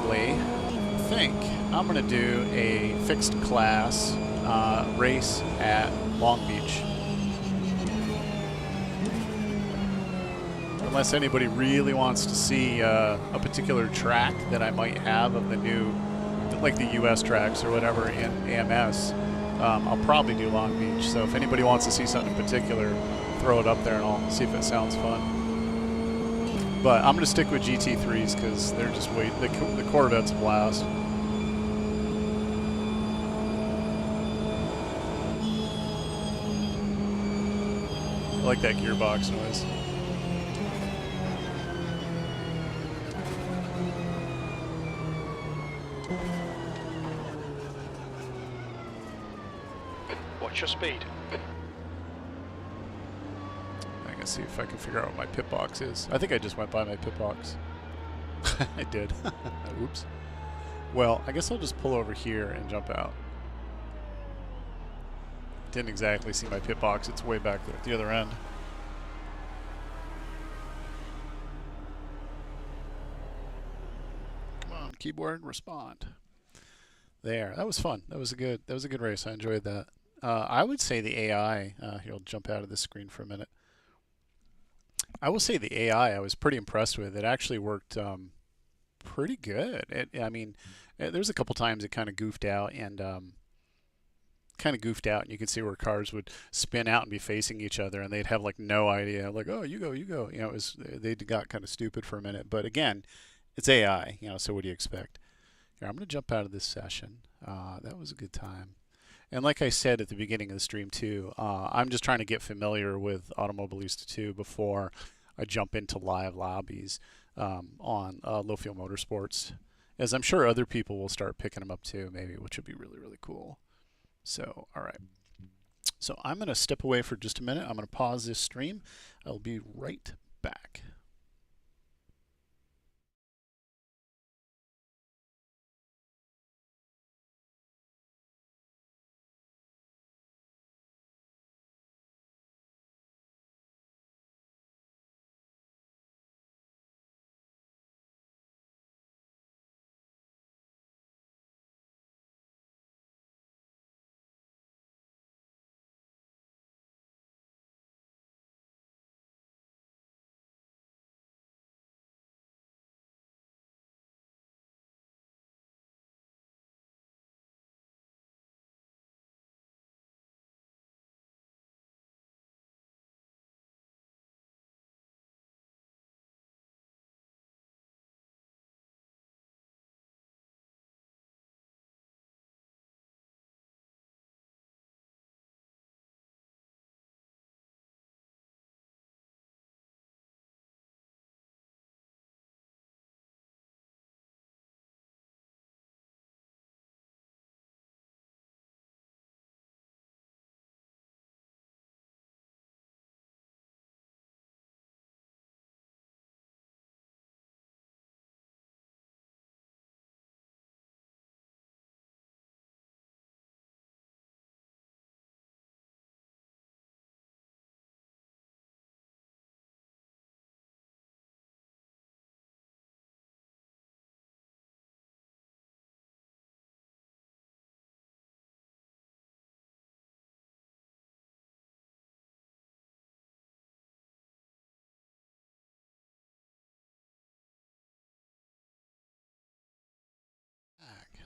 going to do a fixed class race at Long Beach. Unless anybody really wants to see a particular track that I might have of the new, like the US tracks or whatever in AMS, I'll probably do Long Beach. So if anybody wants to see something in particular, throw it up there and I'll see if it sounds fun. But I'm going to stick with GT3s because they're just the Corvette's a blast. I like that gearbox noise. Watch your speed. I can see if I can figure out what my pit box is. I think I just went by my pit box. I did. Oops. Well, I guess I'll just pull over here and jump out. Didn't exactly see my pit box. It's way back there at the other end. Come on, keyboard, respond. There. That was fun. That was a good race. I enjoyed that. I would say the AI, here I'll jump out of this screen for a minute. I will say the AI I was pretty impressed with. It actually worked pretty good. I mean, there's a couple times it kind of goofed out and you could see where cars would spin out and be facing each other and they'd have like no idea, like, oh, you go. You know, they got kind of stupid for a minute. But again, it's AI, you know, so what do you expect? Here, I'm going to jump out of this session. That was a good time. And like I said at the beginning of the stream too, I'm just trying to get familiar with Automobilista 2 before I jump into live lobbies on Low Fuel Motorsports, as I'm sure other people will start picking them up too, maybe, which would be really, really cool. So, all right. So I'm going to step away for just a minute. I'm going to pause this stream. I'll be right back.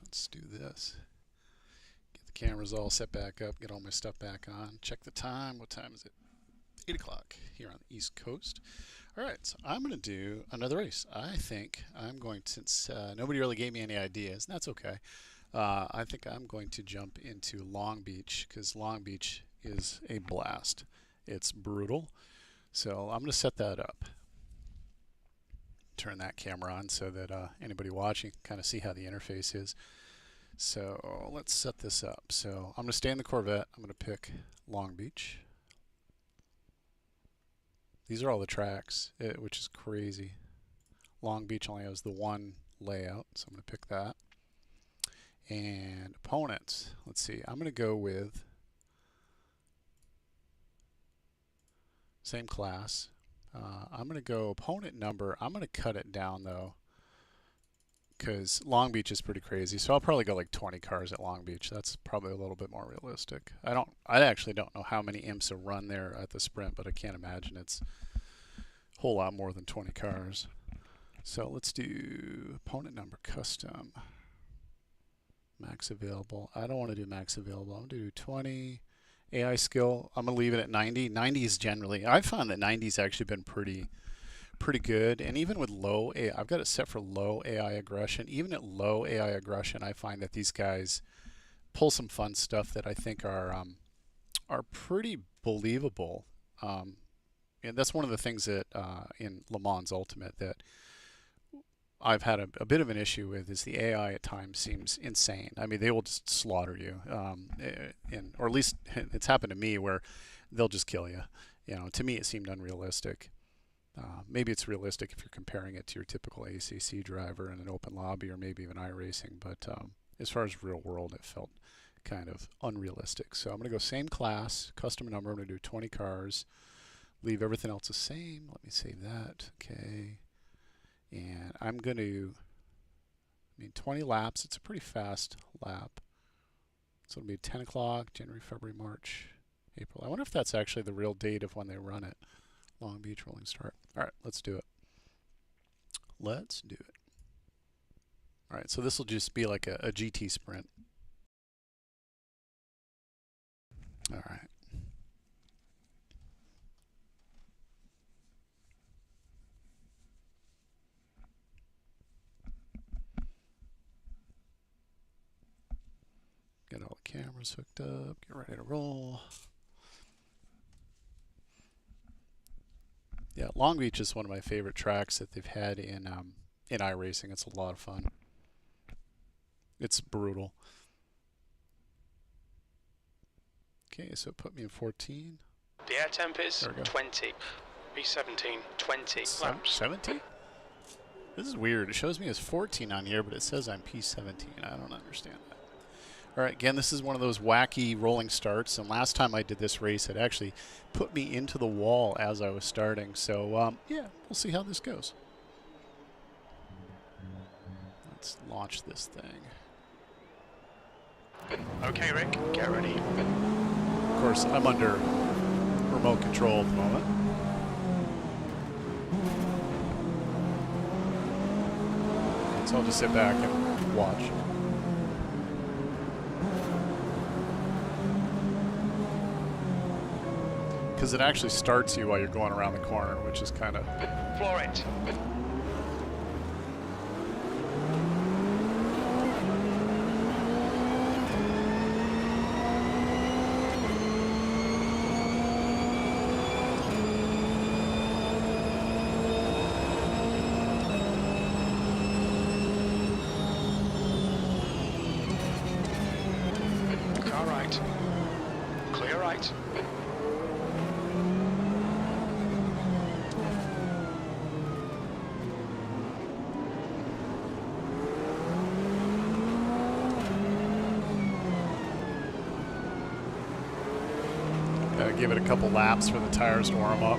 Let's do this. Get the cameras all set back up, get all my stuff back on, check the time. What time is it? 8 o'clock here on the East Coast. All right, so I'm going to do another race. I think I'm going to, since nobody really gave me any ideas, and that's okay. I think I'm going to jump into Long Beach because Long Beach is a blast. It's brutal. So I'm going to set that up. Turn that camera on so that anybody watching can kind of see how the interface is. So let's set this up. So I'm going to stay in the Corvette. I'm going to pick Long Beach. These are all the tracks, which is crazy. Long Beach only has the one layout, so I'm going to pick that. And opponents, let's see. I'm going to go with same class. I'm going to go opponent number. I'm going to cut it down though, because Long Beach is pretty crazy. So I'll probably go like 20 cars at Long Beach. That's probably a little bit more realistic. I actually don't know how many IMSA run there at the sprint, but I can't imagine it's a whole lot more than 20 cars. So let's do opponent number custom. Max available. I don't want to do max available. I'm going to do 20. AI skill, I'm going to leave it at 90. 90 is generally, I've found that 90's actually been pretty good. And even with low AI, I've got it set for low AI aggression. Even at low AI aggression, I find that these guys pull some fun stuff that I think are pretty believable. And that's one of the things that in LeMans Ultimate that I've had a bit of an issue with is the AI at times seems insane. I mean, they will just slaughter you, or at least it's happened to me where they'll just kill you. You know, to me it seemed unrealistic. Maybe it's realistic if you're comparing it to your typical ACC driver in an open lobby or maybe even iRacing, but as far as real world, it felt kind of unrealistic. So I'm going to go same class, custom number. I'm going to do 20 cars, leave everything else the same. Let me save that. Okay. And I'm going to, 20 laps. It's a pretty fast lap. So it'll be 10 o'clock, January, February, March, April. I wonder if that's actually the real date of when they run it. Long Beach rolling start. All right, let's do it. Let's do it. All right, so this will just be like a GT sprint. All right. Get all the cameras hooked up, get ready to roll. Yeah, Long Beach is one of my favorite tracks that they've had in iRacing. It's a lot of fun. It's brutal. Okay, so put me in 14. The air temp is 20. P17, 20 laps. 17? This is weird. It shows me as 14 on here, but it says I'm P17. I don't understand that. All right, again, this is one of those wacky rolling starts, and last time I did this race, it actually put me into the wall as I was starting. So, yeah, we'll see how this goes. Let's launch this thing. Okay, Rick, get ready. Of course, I'm under remote control at the moment. So I'll just sit back and watch. Because it actually starts you while you're going around the corner, which is kind of... Floor it. Car right. Clear right. Give it a couple laps for the tires to warm up.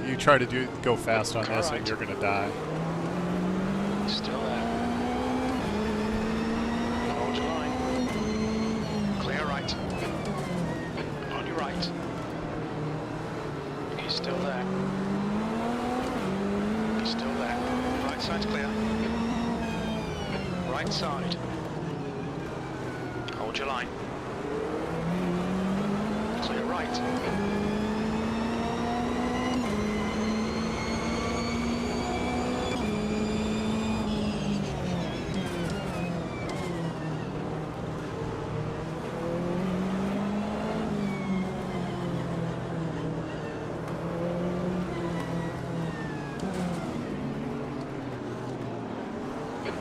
You try to go fast on this and you're going to die. Still there. Hold your line. Clear right. On your right. He's still there. He's still there. Right side's clear. Right side. Hold your line. Clear right.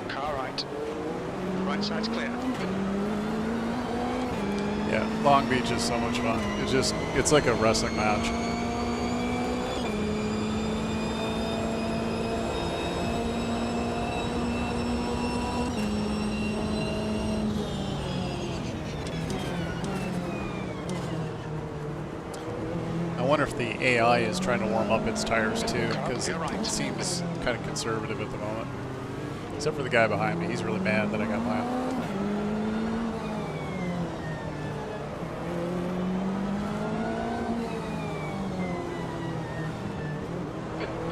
Car right. Right side's clear. Yeah, Long Beach is so much fun. It's like a wrestling match. wonder if the AI is trying to warm up its tires too, because it seems kind of conservative at the moment. Except for the guy behind me, he's really mad that I got mine.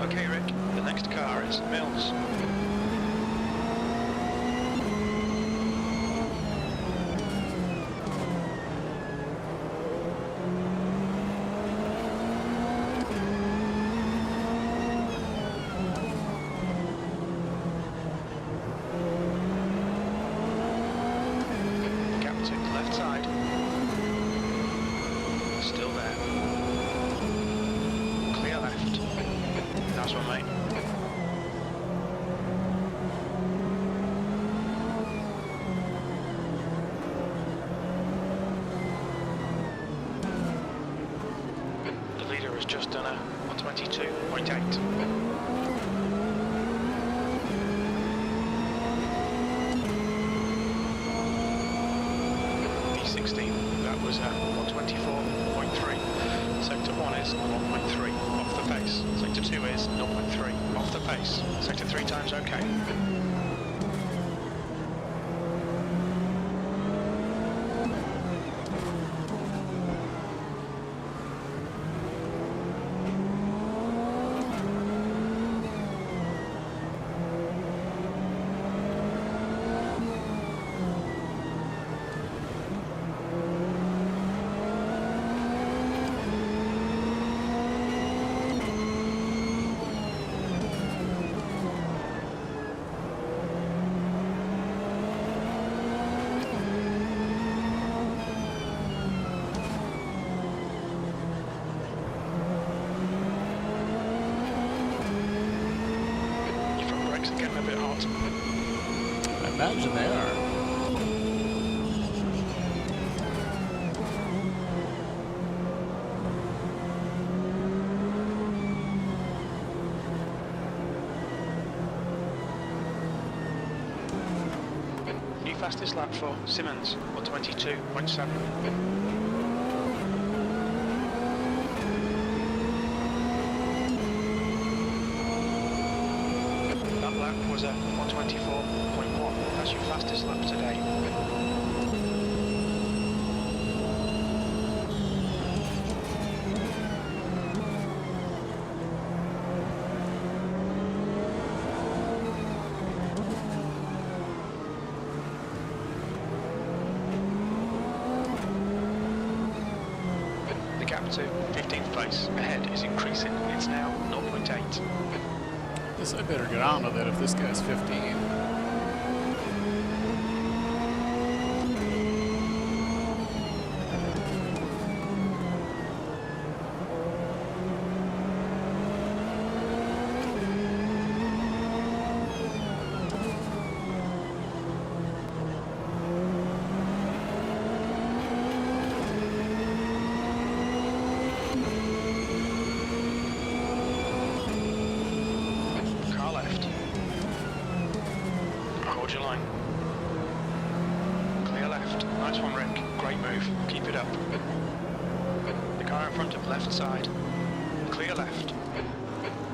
Okay, Rick, the next car is Mills. Left side. Still there. Clear left. Nice one, mate. The leader has just done a 122.8. That was 124.3. Sector 1 is 1.3 off the pace. Sector 2 is 0.3 off the pace. Sector 3 times okay. Getting a bit hot. I imagine they are. New fastest lap for Simmons, 122.7. Was a 124.1. That's your fastest lap today. The gap to 15th place ahead is increasing. It's now 0.8. Guess I better get on with it if this guy's 15. Hold your line. Clear left. Nice one, Rick. Great move. Keep it up. The car in front of left side. Clear left.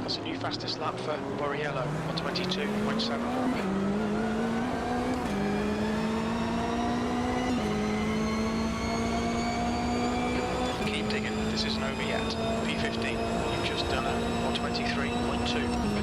That's a new fastest lap for Borriello, 122.7. Keep digging, this isn't over yet. P15, you've just done a 123.2.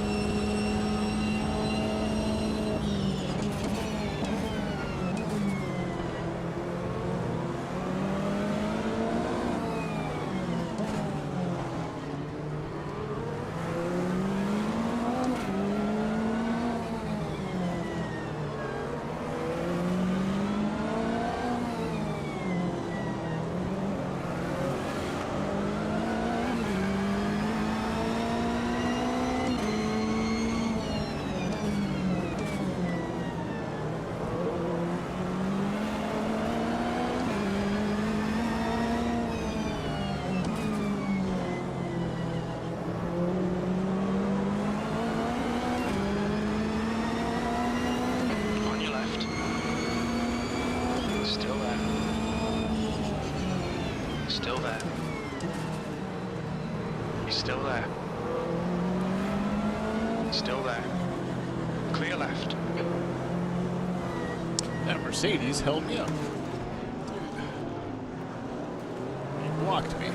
Still there. Still there. Still there. Clear left. That Mercedes held me up. He blocked me.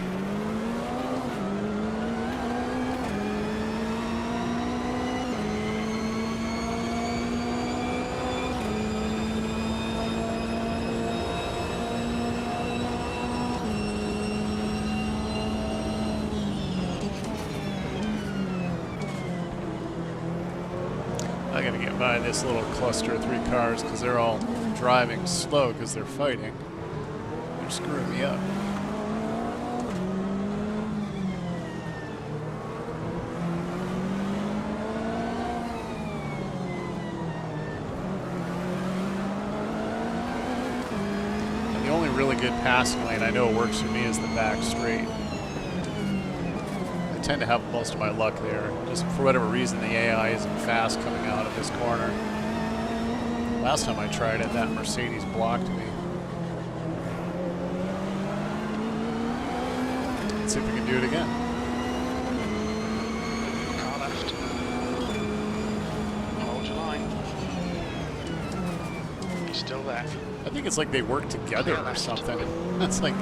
I gotta get by this little cluster of 3 cars because they're all driving slow because they're fighting. They're screwing me up. And the only really good passing lane I know works for me is the back straight. I tend to have most of my luck there. Just for whatever reason, the AI isn't fast coming out of this corner. Last time I tried it, that Mercedes blocked me. Let's see if we can do it again. Car left. Hold your line. He's still there. I think it's like they work together or something. It's like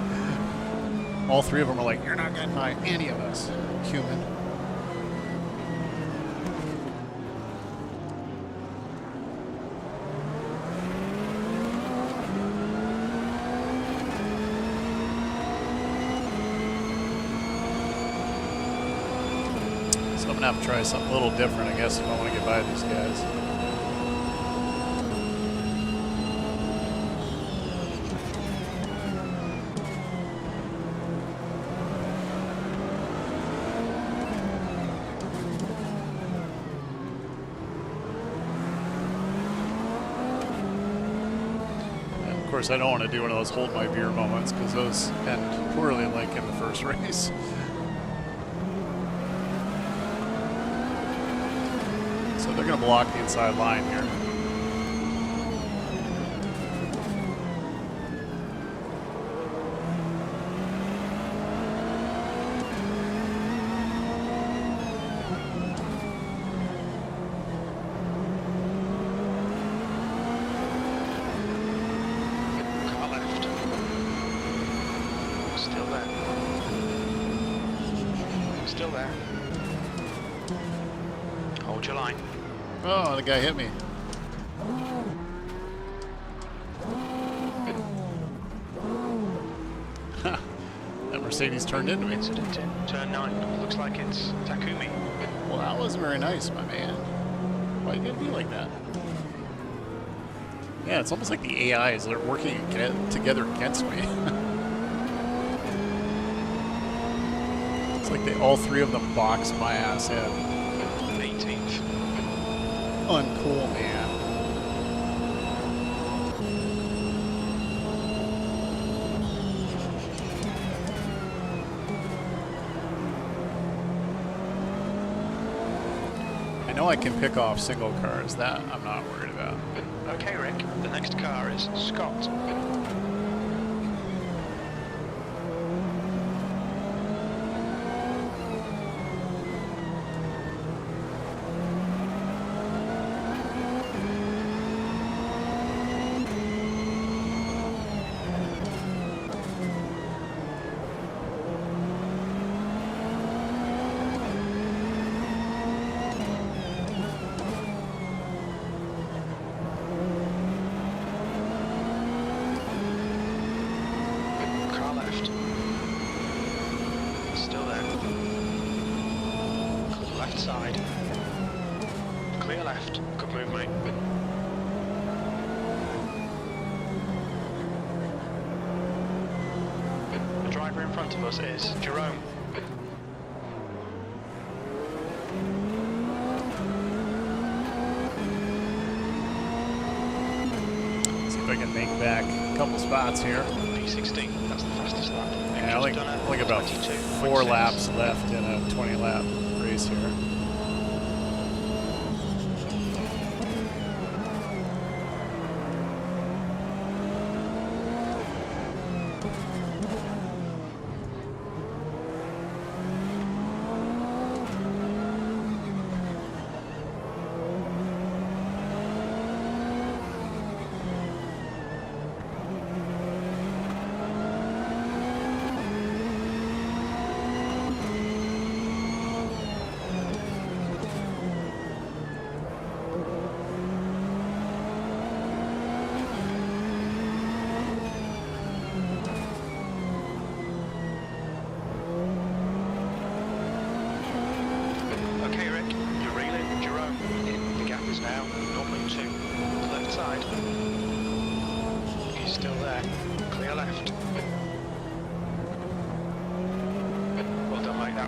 all 3 of them are like, you're not getting by any of us, human. So I'm gonna have to try something a little different, I guess, if I want to get by these guys. Of course, I don't want to do one of those hold my beer moments because those end poorly, like in the first race. So they're going to block the inside line here. Still there. Hold your line. Oh, the guy hit me. That Mercedes turned into me. Incident in turn 9. Looks like it's Takumi. Well, that wasn't very nice, my man. Why you gotta be like that? Yeah, it's almost like the AIs are working together against me. It's like all 3 of them box my ass in. 18th. Uncool, man. I know I can pick off single cars. That I'm not worried about. Okay, Rick. The next car is Scott. Side. Clear left. Good move, mate. The driver in front of us is Jerome. See if I can make back a couple spots here. P16. That's the fastest lap. Yeah, I think about 4 laps left in a 20-lap race here.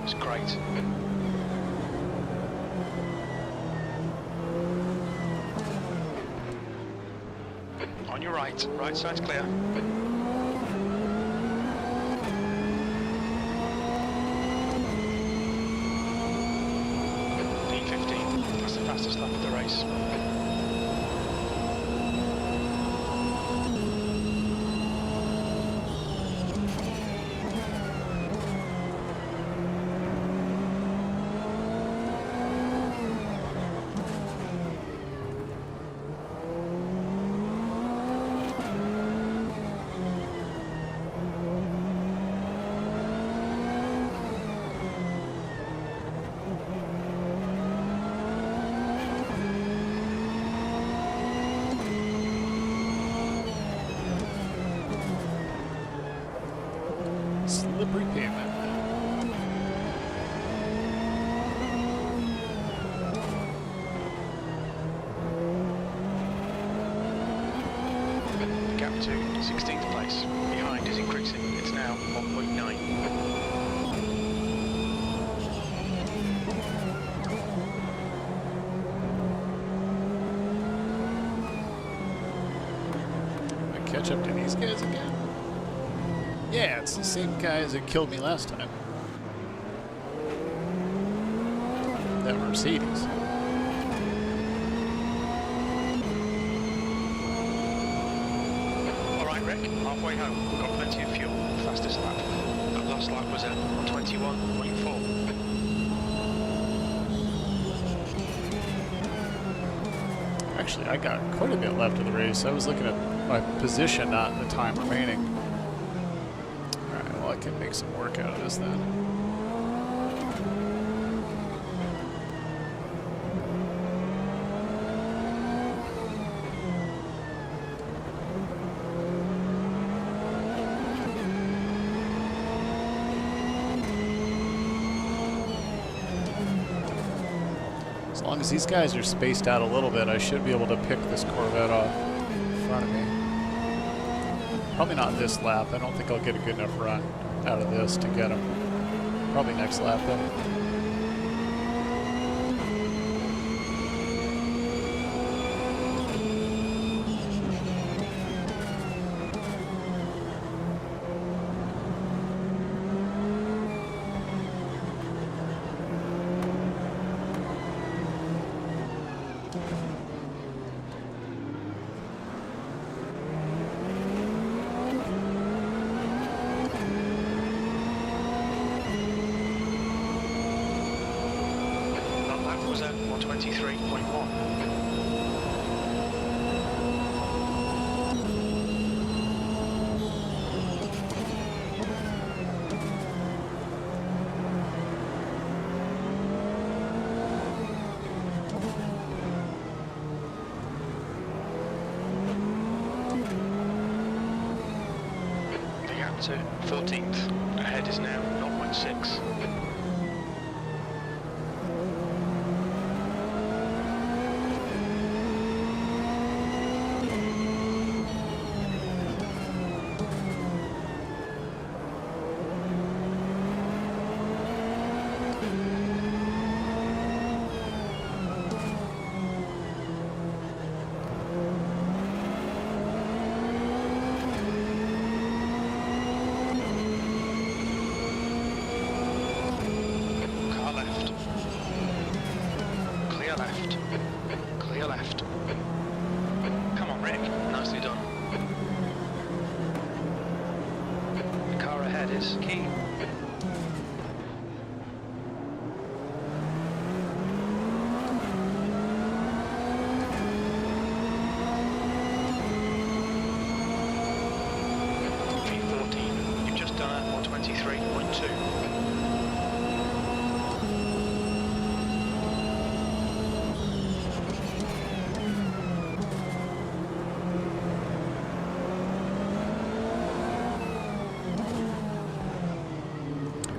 That was great. On your right, right side's clear. P15, that's the fastest lap of the race. Slippery pavement. Gap to 16th place. Behind is increasing. It's now 1.9. Catch up to these guys again. Yeah, it's the same guys that killed me last time. That Mercedes. Alright Rick, halfway home. We've got plenty of fuel. Fastest lap. That last lap was at 121.4. Actually, I got quite a bit left of the race. I was looking at my position, not the time remaining. Alright, well I can make some work out of this then. As long as these guys are spaced out a little bit, I should be able to pick this Corvette off in front of me. Probably not this lap. I don't think I'll get a good enough run out of this to get him. Probably next lap though. Was at 123.1. The gap to 14th. Ahead is now 0.6. Clear left. Come on, Rick. Nicely done. The car ahead is key. P14. You've just done at 123.2.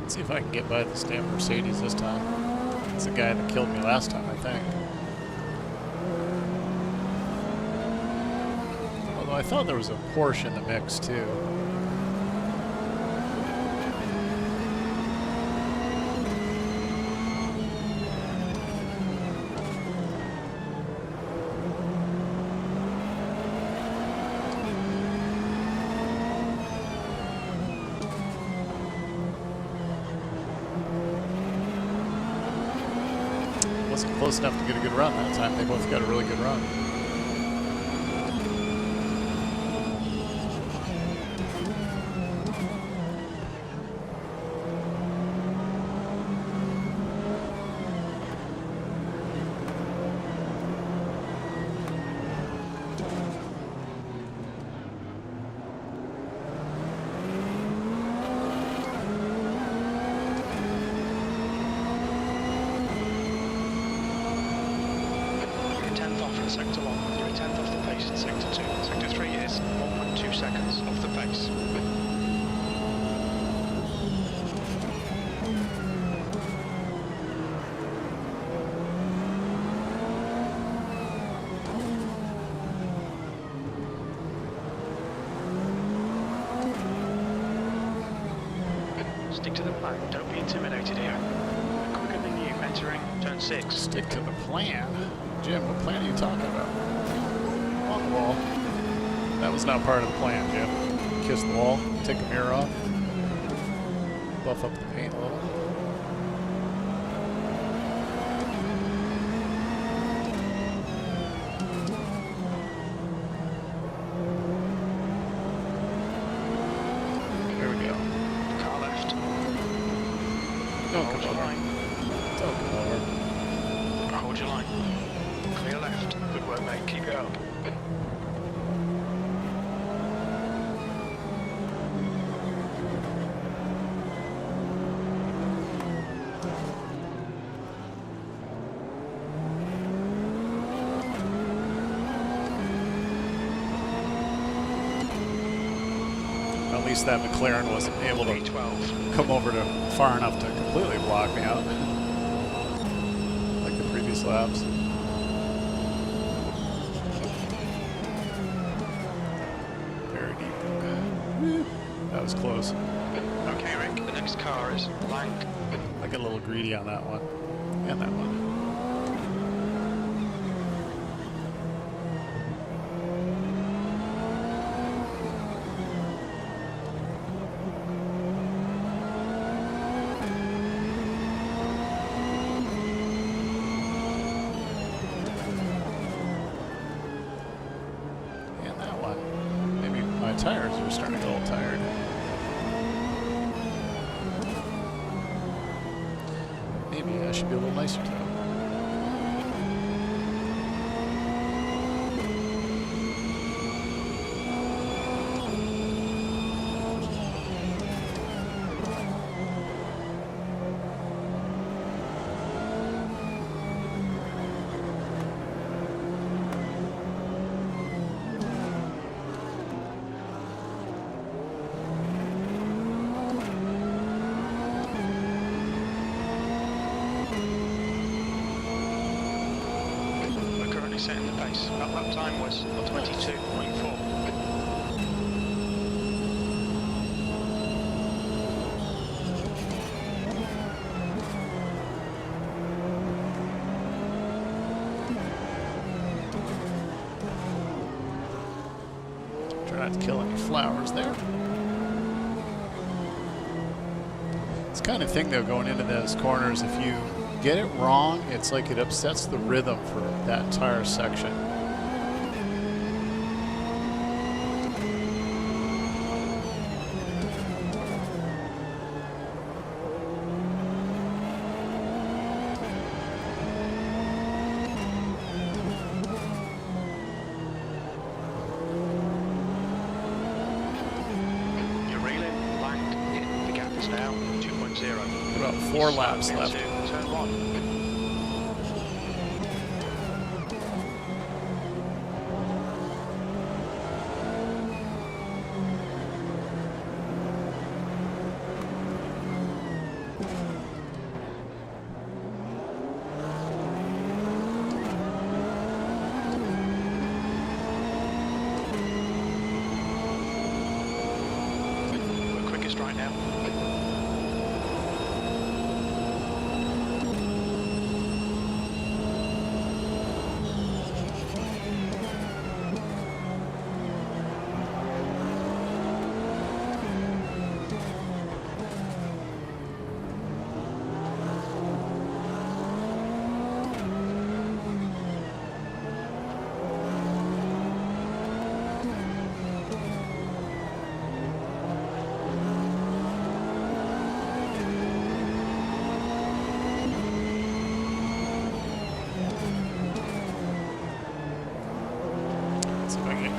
See if I can get by this damn Mercedes this time. It's the guy that killed me last time, I think. Although I thought there was a Porsche in the mix too. was close enough to get a good run that time. They both got a really good run. Sector 1, you're a tenth off the pace in Sector 2. Sector 3 is 1.2 seconds off the pace. Stick to the plan, don't be intimidated here. We're quicker than you, entering turn 6. Stick to the plan? Jim, what plan are you talking about? On the wall. That was not part of the plan, Jim. Kiss the wall, take the mirror off, buff up the paint a little. There we go. Car left. Don't Hold come your over. line. Don't come over. Hold your line. Clear left. Good work, mate. Keep it up. At least that McLaren wasn't able to V12. come over to far enough to completely block me out. Like the previous laps. Very deep. Woo. That was close. Okay, Rick. The next car is Lang. I got a little greedy on that one. And that one. And that one. Maybe my tires are starting to get a little tired. Maybe I should be a little nicer to them. Setting the pace. That lap time was 22.4. Try not to kill any flowers there. It's the kind of thing though, going into those corners, if you get it wrong, it's like it upsets the rhythm for that entire section. You're reeling. Lang in. The gap is now 2.0. About 4 laps left. Turn 1. We're quickest right now.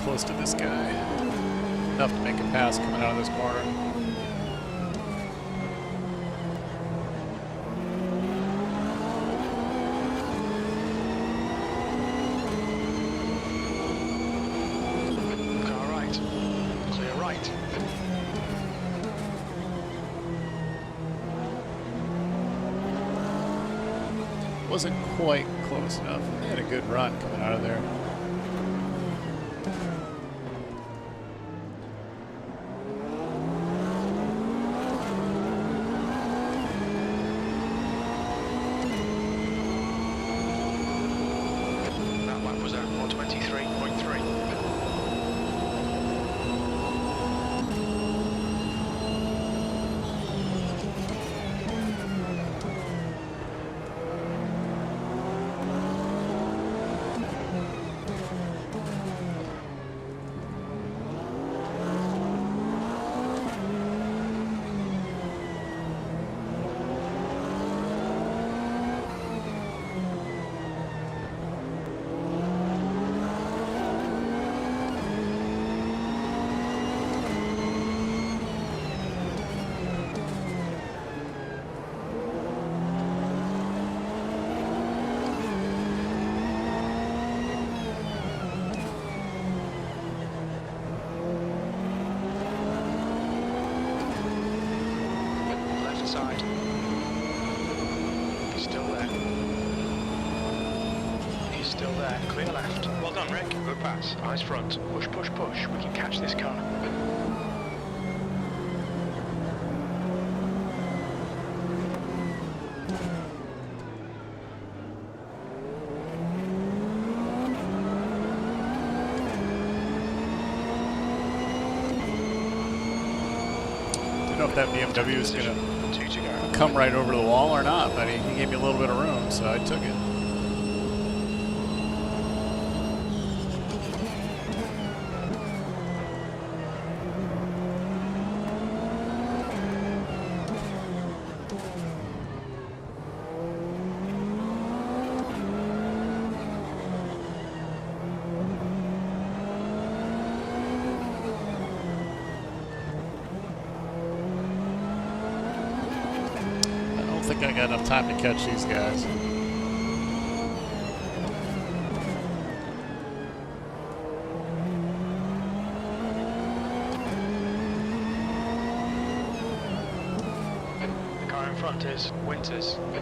close to this guy. Enough to make a pass coming out of this corner. Car right. Clear right. Wasn't quite close enough. They had a good run coming out of there. That lap was at 123.3. Side. He's still there. He's still there. Clear left. Well done, Rick. Good pass. Eyes front. Push, push, push. We can catch this car. I don't know if that BMW is going to come right over the wall or not, but he gave me a little bit of room, so I took it. I think I got enough time to catch these guys. The car in front is Winters. The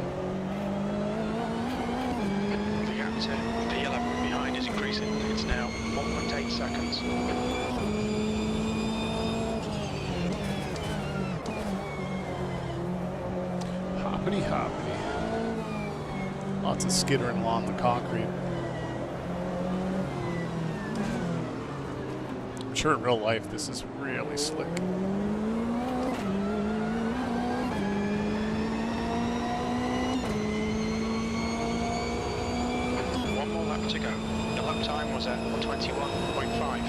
gap to P11 behind is increasing. It's now 1.8 seconds. Hoppity. Lots of skittering along the concrete. I'm sure in real life this is really slick. One more lap to go. The lap time was at 121.5.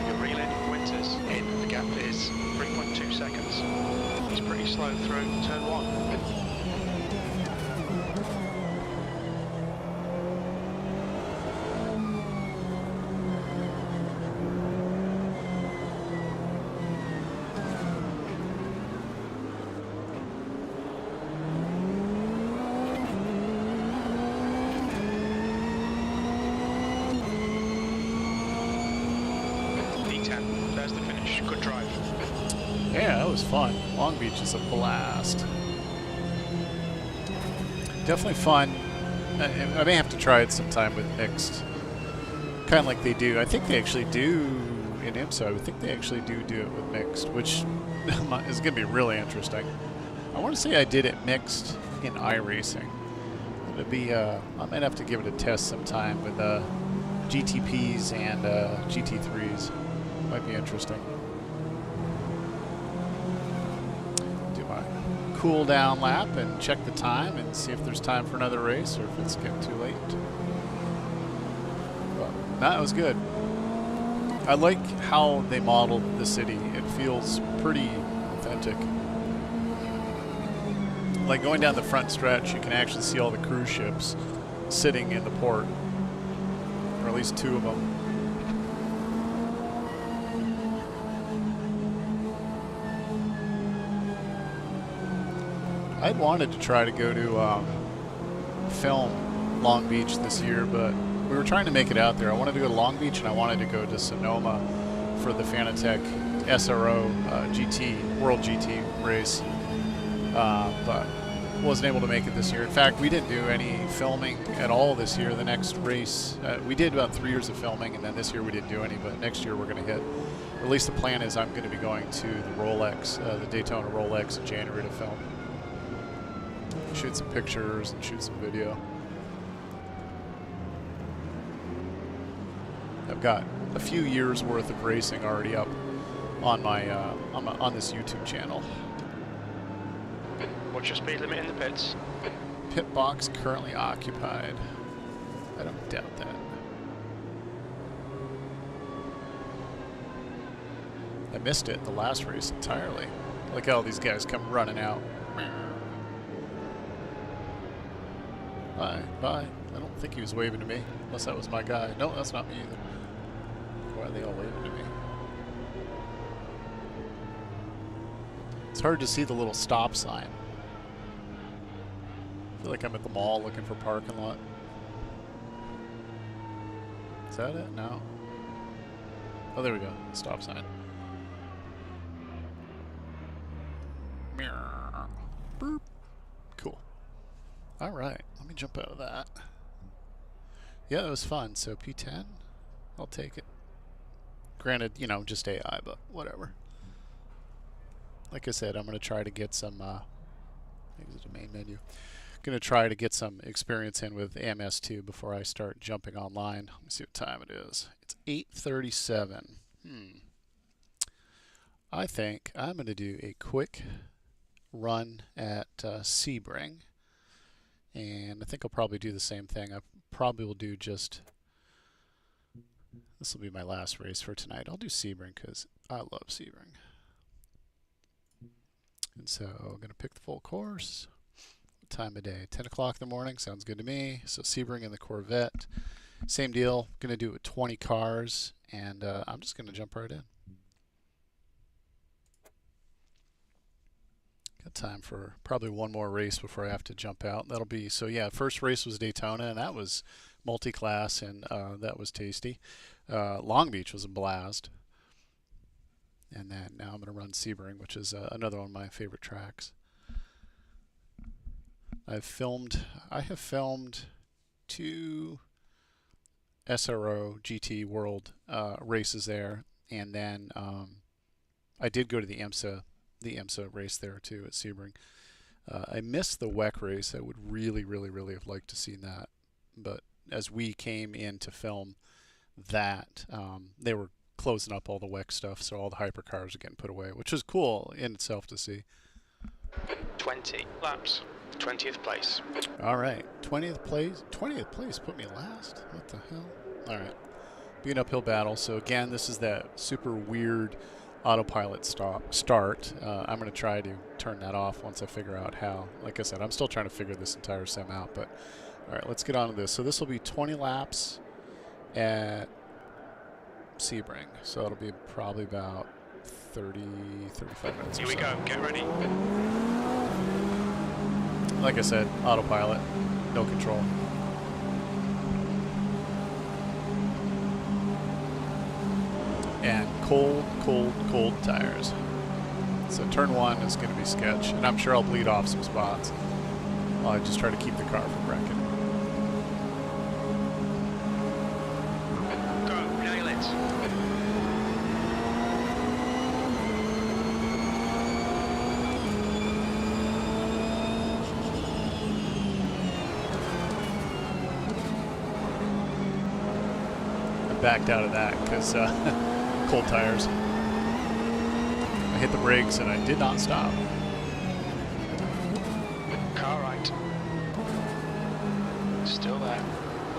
You're reeling Winters in. The gap is 3.2 seconds. He's pretty slow through turn 1. There's the finish. Good drive. Yeah, that was fun. Long Beach is a blast. Definitely fun I may have to try it sometime with mixed, kind of like they do. I think they actually do in IMSA. I think they actually do it with mixed, which is going to be really interesting. I want to say I did it mixed in iRacing. It'd be I might have to give it a test sometime with GTPs and GT3s. Might be interesting. Do my cool down lap and check the time and see if there's time for another race or if it's getting too late. But that was good. I like how they modeled the city. It feels pretty authentic. Like going down the front stretch, you can actually see all the cruise ships sitting in the port, or at least two of them. I'd wanted to try to go to film Long Beach this year, but we were trying to make it out there. I wanted to go to Long Beach and I wanted to go to Sonoma for the Fanatec SRO GT, World GT race, but wasn't able to make it this year. In fact, we didn't do any filming at all this year. The next race, we did about 3 years of filming, and then this year we didn't do any, but next year we're going to hit, or at least the plan is I'm going to be going to the Rolex, the Daytona Rolex in January to film. Shoot some pictures and shoot some video. I've got a few years worth of racing already up on my on this YouTube channel. What's your speed limit in the pits? Pit box currently occupied. I don't doubt that. I missed it in the last race entirely. Look how all these guys come running out. Bye, bye. I don't think he was waving to me, unless that was my guy. No, that's not me either. Why are they all waving to me? It's hard to see the little stop sign. I feel like I'm at the mall looking for parking lot. Is that it? No. Oh, there we go. Stop sign. Boop. Cool. All right. Let me jump out of that. Yeah, it was fun. So P10, I'll take it. Granted, you know, just AI, but whatever. Like I said, I'm going to try to get some, exit the main menu. Going to try to get some experience in with MS2 before I start jumping online. Let me see what time it is. It's 8:37. I think I'm going to do a quick run at Sebring. And I think I'll probably do the same thing. I probably will do just, this will be my last race for tonight. I'll do Sebring because I love Sebring. And so I'm going to pick the full course. What time of day? 10 o'clock in the morning. Sounds good to me. So Sebring and the Corvette. Same deal. Going to do it with 20 cars. And I'm just going to jump right in. Got time for probably one more race before I have to jump out. That'll be, so yeah, first race was Daytona, and that was multi-class, and that was tasty. Long Beach was a blast. And then now I'm going to run Sebring, which is another one of my favorite tracks. I have filmed 2 SRO GT World races there, and then I did go to the IMSA race there too at Sebring. I missed the WEC race. I would really have liked to see that, but as we came in to film that, they were closing up all the WEC stuff, so all the hypercars are getting put away, which was cool in itself to see. 20 laps, 20th place. All right, 20th place. 20th place put me last. What the hell? All right, be an uphill battle. So again, this is that super weird autopilot start. I'm going to try to turn that off once I figure out how. Like I said, I'm still trying to figure this entire sim out, but all right, let's get on to this. So this will be 20 laps at Sebring, so it'll be probably about 35 minutes. Here we go, get ready. Like I said, autopilot, no control. And cold tires. So turn 1 is going to be sketch, and I'm sure I'll bleed off some spots while I just try to keep the car from wrecking. backed out of that because cold tires. I hit the brakes and I did not stop. Car right. Still there.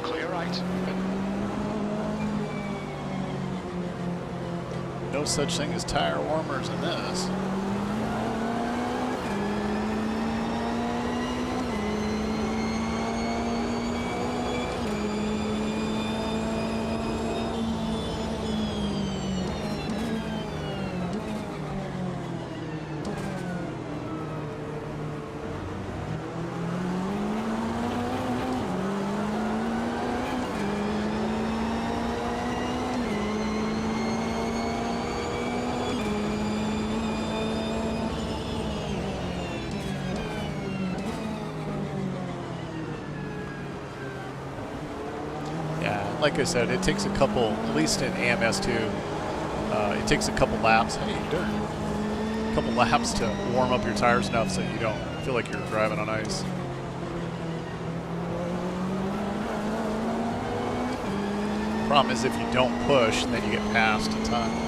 Clear right. No such thing as tire warmers in this. Like I said, it takes a couple, at least in AMS2, it takes a couple laps. Hey, dirt. A couple laps to warm up your tires enough so you don't feel like you're driving on ice. Problem is if you don't push, then you get passed a ton.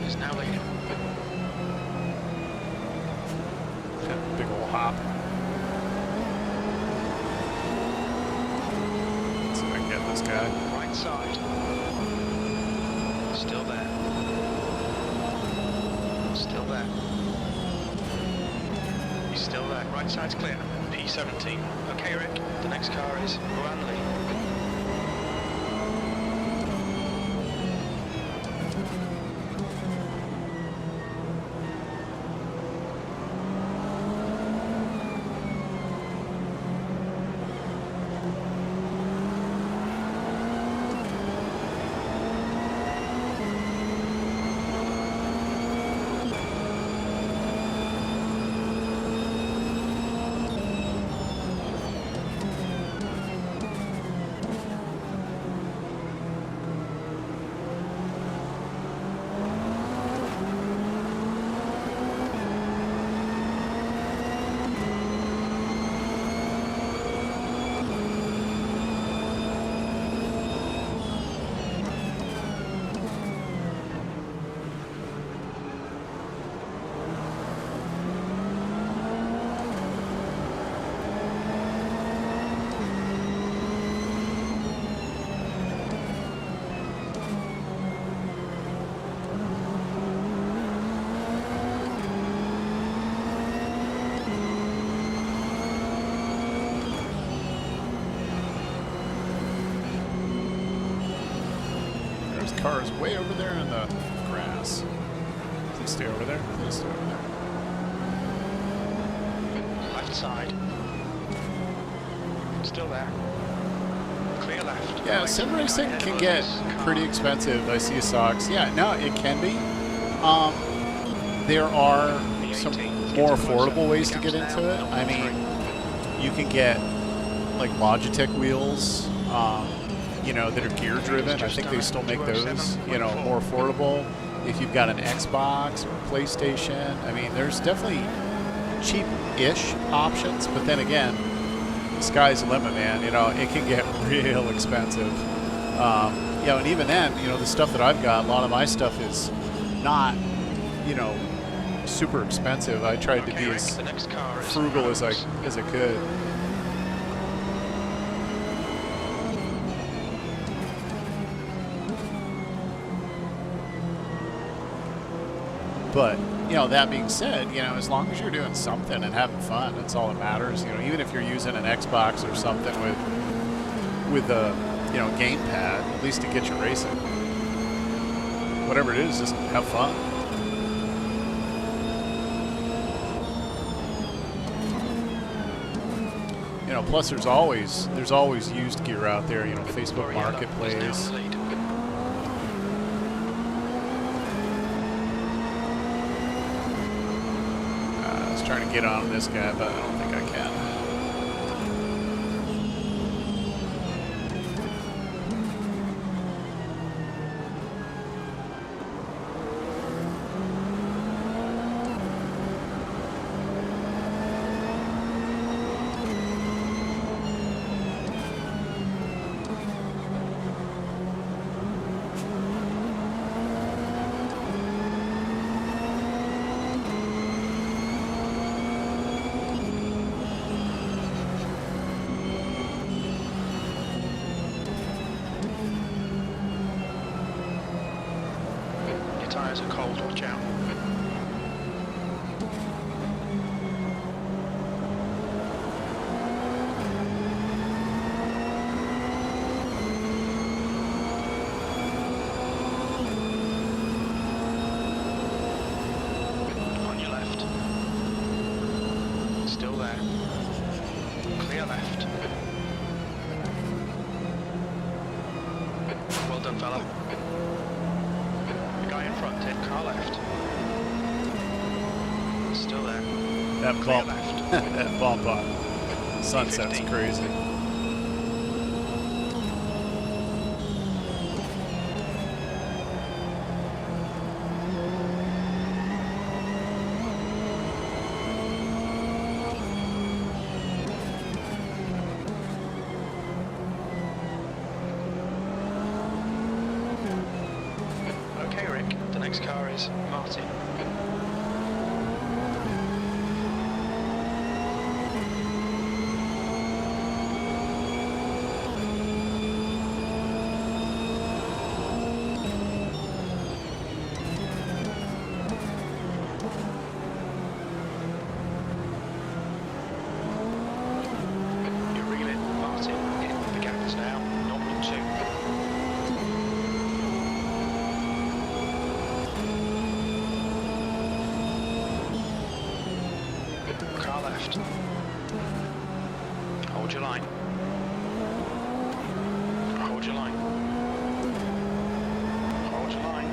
Is now leading. Big old hop. Let's see if I can get this guy. Right side. Still there. Still there. He's still there. Right side's clear. P17. Okay, Rick. The next car is Branley. Car is way over there in the grass. Please stay over there. Please stay over there. Left side. Still there. Clear left. Yeah, SIMRACING can get pretty expensive. I see socks. Yeah, no, it can be. There are some more affordable ways to get into it. I mean, you can get like Logitech wheels. You know, that are gear driven. I think they still make those, you know, more affordable. If you've got an Xbox or a PlayStation, I mean, there's definitely cheap-ish options, but then again, the sky's the limit, man. You know, it can get real expensive. You know, and even then, you know, the stuff that I've got, a lot of my stuff is not, you know, super expensive. I tried to be as frugal as I could. But, you know, that being said, you know, as long as you're doing something and having fun, that's all that matters. You know, even if you're using an Xbox or something with a, you know, gamepad, at least to get you racing. Whatever it is, just have fun. You know, plus there's always used gear out there. You know, Facebook Marketplace. I was trying to get on this guy, but I don't think I can. Tyres are cold, watch out. On your left. Still there. Clear left. Well done, fella. In front, in car left. Still there. That Clear bump, left. that bump on Sunset's crazy. Okay, Rick, the next car is Martin. You're reeling, Martin. The gap is now 0.2. Car left. Hold your line. Hold your line. Hold your line.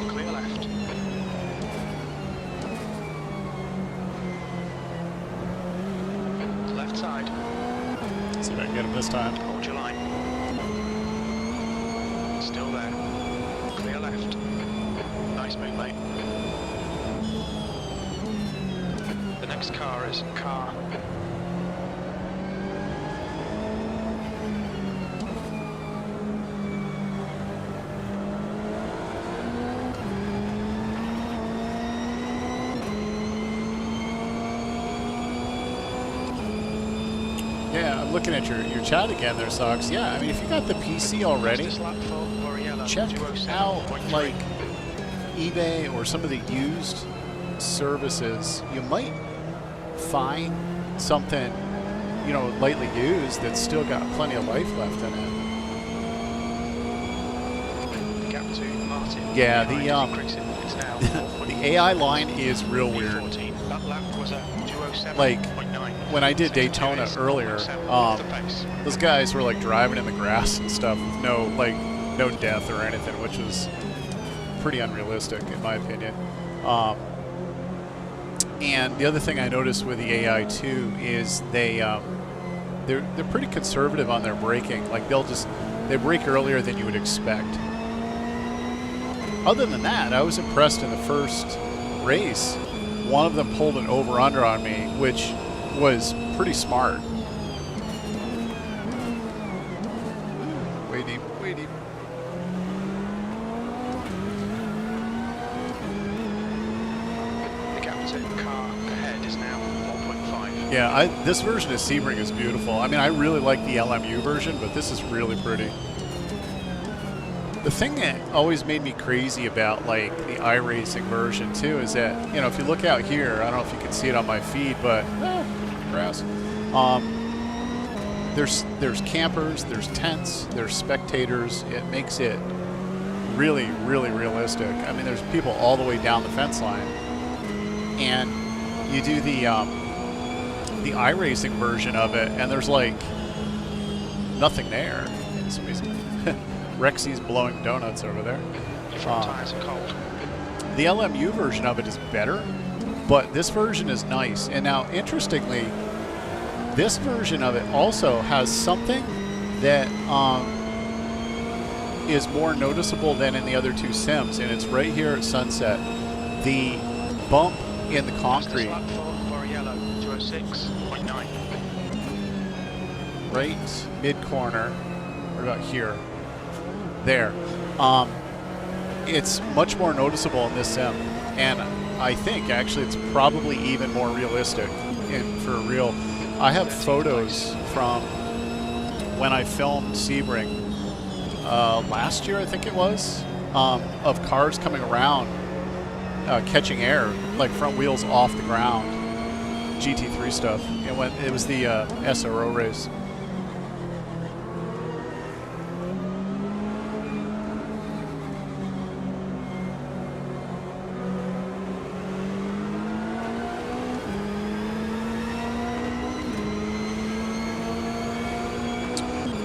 Clear left. Left side. See if I can get him this time. Hold your line. Still there. Clear left. Nice move, mate. The next car is car. Yeah, I'm looking at your chat again there, Sox. Yeah, I mean, if you got the PC already, check out like eBay or some of the used services. You might find something, you know, lightly used that's still got plenty of life left in it. Gap to Martin. Yeah, the the AI line is real weird. That lap was a 207.9. Like when I did Daytona earlier, those guys were like driving in the grass and stuff with no death or anything, which was pretty unrealistic in my opinion. And the other thing I noticed with the AI too is they're pretty conservative on their braking. Like they brake earlier than you would expect. Other than that, I was impressed in the first race. One of them pulled an over-under on me, which was pretty smart. Way deep, way deep. The gap to car ahead is now 1.5. Yeah, this version of Sebring is beautiful. I mean, I really like the LMU version, but this is really pretty. The thing that always made me crazy about like the iRacing version too is that, you know, if you look out here, I don't know if you can see it on my feed, but grass. There's campers, there's tents, there's spectators. It makes it really, really realistic. I mean, there's people all the way down the fence line, and you do the the iRacing version of it, and there's like nothing there. Somebody's Rexy's blowing donuts over there. Your front tires are cold. The LMU version of it is better, but this version is nice. And now, interestingly, this version of it also has something that is more noticeable than in the other two sims, and it's right here at Sunset. The bump in the concrete. For a yellow, 206.9. Right mid-corner, or about here. There. It's much more noticeable in this sim, and I think actually it's probably even more realistic for real. I have photos from when I filmed Sebring last year, I think it was, of cars coming around catching air, like front wheels off the ground, GT3 stuff. And when it was the SRO race.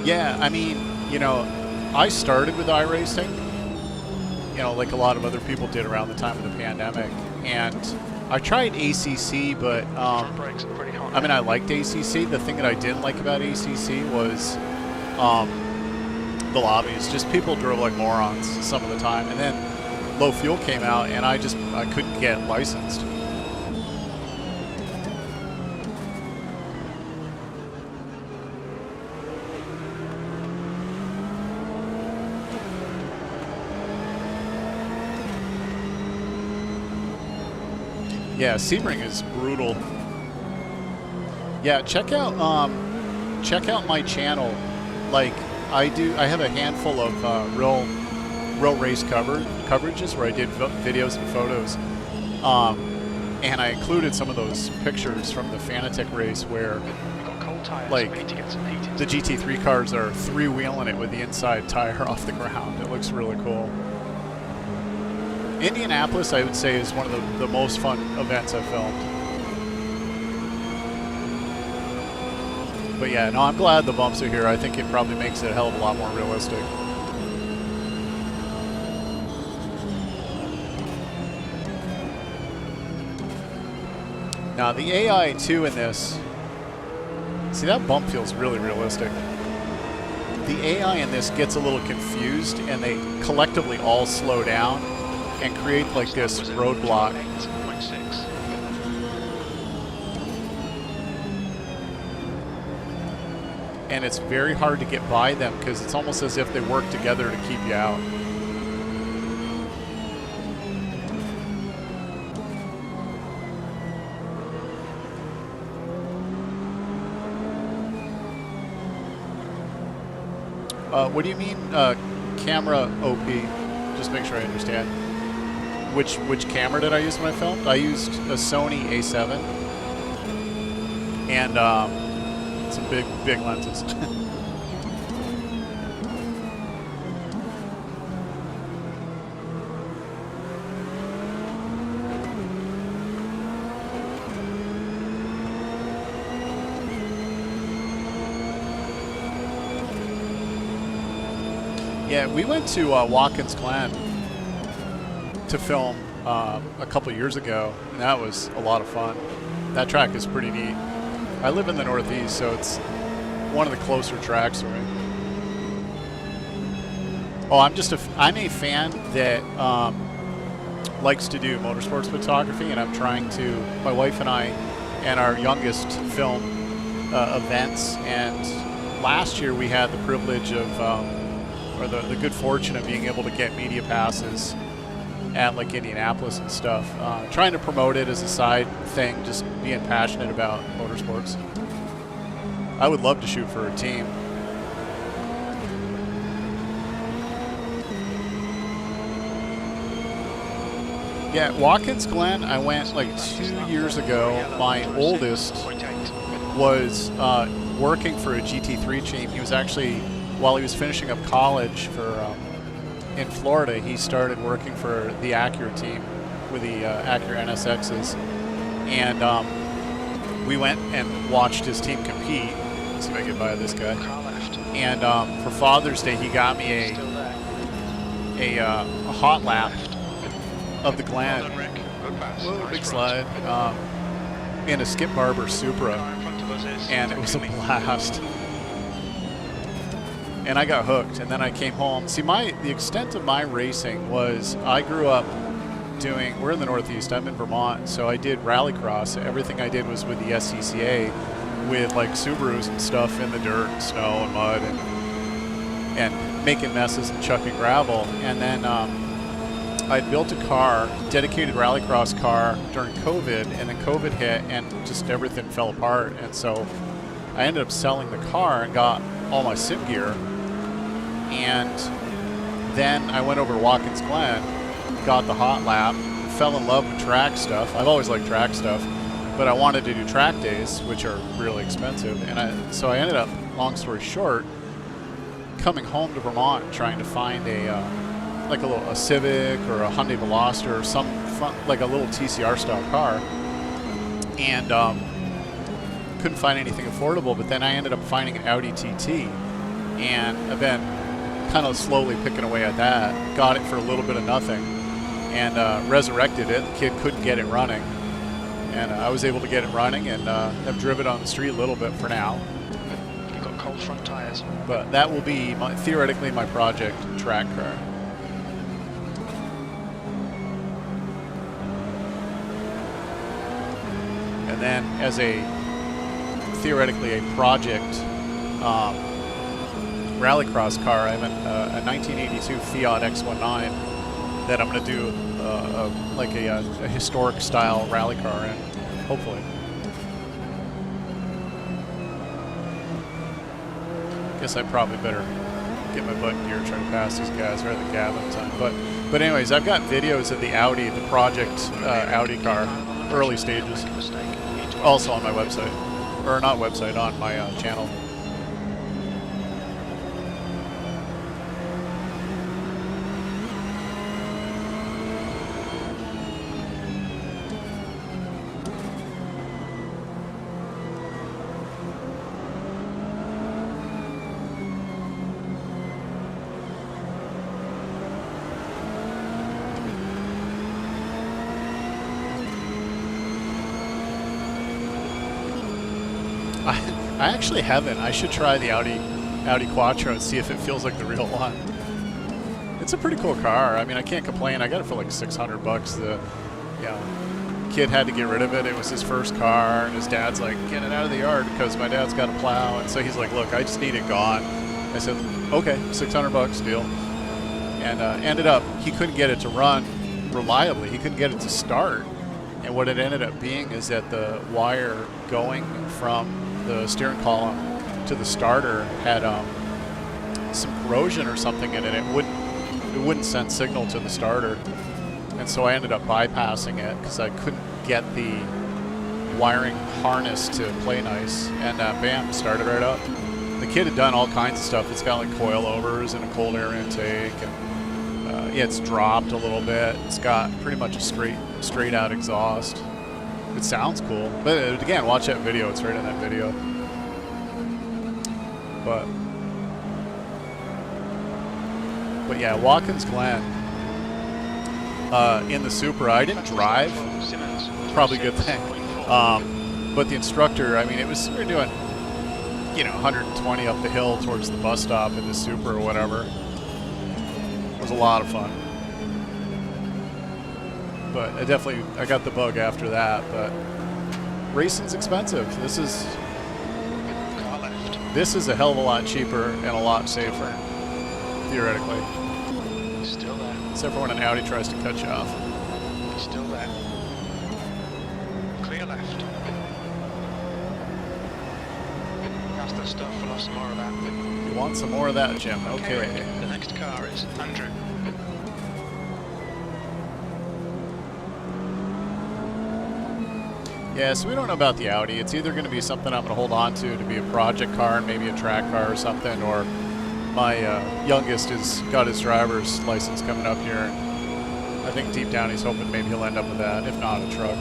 Yeah, I mean, you know, I started with iRacing, you know, like a lot of other people did around the time of the pandemic, and I tried ACC, but I mean, I liked ACC. The thing that I didn't like about ACC was the lobbies. Just people drove like morons some of the time, and then low fuel came out, and I couldn't get licensed. Yeah, Sebring is brutal. Yeah, check out my channel. Like I have a handful of real race coverages where I did videos and photos, and I included some of those pictures from the Fanatec race where, like, the GT3 cars are three-wheeling it with the inside tire off the ground. It looks really cool. Indianapolis, I would say, is one of the most fun events I've filmed. But yeah, no, I'm glad the bumps are here. I think it probably makes it a hell of a lot more realistic. Now, the AI, too, in this, see, that bump feels really realistic. The AI in this gets a little confused, and they collectively all slow down and create like this roadblock. And it's very hard to get by them because it's almost as if they work together to keep you out. What do you mean camera OP? Just make sure I understand. Which camera did I use when I filmed? I used a Sony A7 and some big lenses. Yeah, we went to Watkins Glen to film a couple years ago, and that was a lot of fun. That track is pretty neat. I live in the Northeast, so it's one of the closer tracks for me. Oh, I'm a fan that likes to do motorsports photography, and I'm trying to, my wife and I and our youngest, film events. And last year we had the privilege of, or the good fortune of being able to get media passes at like Indianapolis and stuff, trying to promote it as a side thing, just being passionate about motorsports. I would love to shoot for a team. Yeah, Watkins Glen, I went like 2 years ago. My oldest was working for a GT3 team. He was actually, while he was finishing up college in Florida, he started working for the Acura team with the Acura NSXs. And we went and watched his team compete. Let's see if I can buy this guy. Car left. And for Father's Day, he got me Still there. a hot lap of the Glen. Well done, Rick. Good pass. Whoa, Nice big front. slide. In a Skip Barber Supra, Car in front of us is and it was a Jimmy. blast. And I got hooked, and then I came home. See, the extent of my racing was I grew up doing, we're in the Northeast, I'm in Vermont, so I did rallycross. Everything I did was with the SCCA, with like Subarus and stuff in the dirt and snow and mud and making messes and chucking gravel. And then I built a car, dedicated rallycross car during COVID, and then COVID hit and just everything fell apart. And so I ended up selling the car and got all my sim gear. And then I went over to Watkins Glen, got the hot lap, fell in love with track stuff. I've always liked track stuff, but I wanted to do track days, which are really expensive. And so I ended up, long story short, coming home to Vermont trying to find a Civic or a Hyundai Veloster or some fun, like a little TCR style car, and couldn't find anything affordable. But then I ended up finding an Audi TT, and I've been kind of slowly picking away at that. Got it for a little bit of nothing, and resurrected it. The kid couldn't get it running, and I was able to get it running, and have driven it on the street a little bit for now. You've got cold front tires. But that will be theoretically my project track car. And then as theoretically a project rallycross car, I have a 1982 Fiat X19 that I'm going to do a historic style rally car in, hopefully. Guess I probably better get my butt in gear, try to pass these guys rather than gab on time. But anyways, I've got videos of the Audi, the project Audi car, early stages, also on my website, or not website, on my channel. I actually haven't. I should try the Audi Quattro and see if it feels like the real one. It's a pretty cool car. I mean, I can't complain. I got it for like $600. The kid had to get rid of it. It was his first car, and his dad's like, get it out of the yard because my dad's got a plow. And so he's like, look, I just need it gone. I said, okay, $600 deal. And ended up, he couldn't get it to run reliably. He couldn't get it to start. And what it ended up being is that the wire going from the steering column to the starter had some corrosion or something in it. It wouldn't send signal to the starter, and so I ended up bypassing it because I couldn't get the wiring harness to play nice. And bam, started right up. The kid had done all kinds of stuff. It's got like coilovers and a cold air intake, and it's dropped a little bit. It's got pretty much a straight out exhaust. It sounds cool, but again, watch that video. It's right in that video. But yeah, Watkins Glen in the Supra. I didn't drive. Probably a good thing. But the instructor, I mean, we were doing 120 up the hill towards the bus stop in the Supra or whatever. It was a lot of fun. But I got the bug after that. But racing's expensive. This is a hell of a lot cheaper and a lot safer, theoretically. Still there. Except for when an Audi tries to cut you off. Still there. Clear left. That's the stuff. We'll have some more of that. You want some more of that, Jim? Okay. Rick, the next car is Andrew. Yeah, so we don't know about the Audi. It's either going to be something I'm going to hold on to be a project car and maybe a track car or something, or my youngest has got his driver's license coming up here. I think deep down he's hoping maybe he'll end up with that, if not a truck.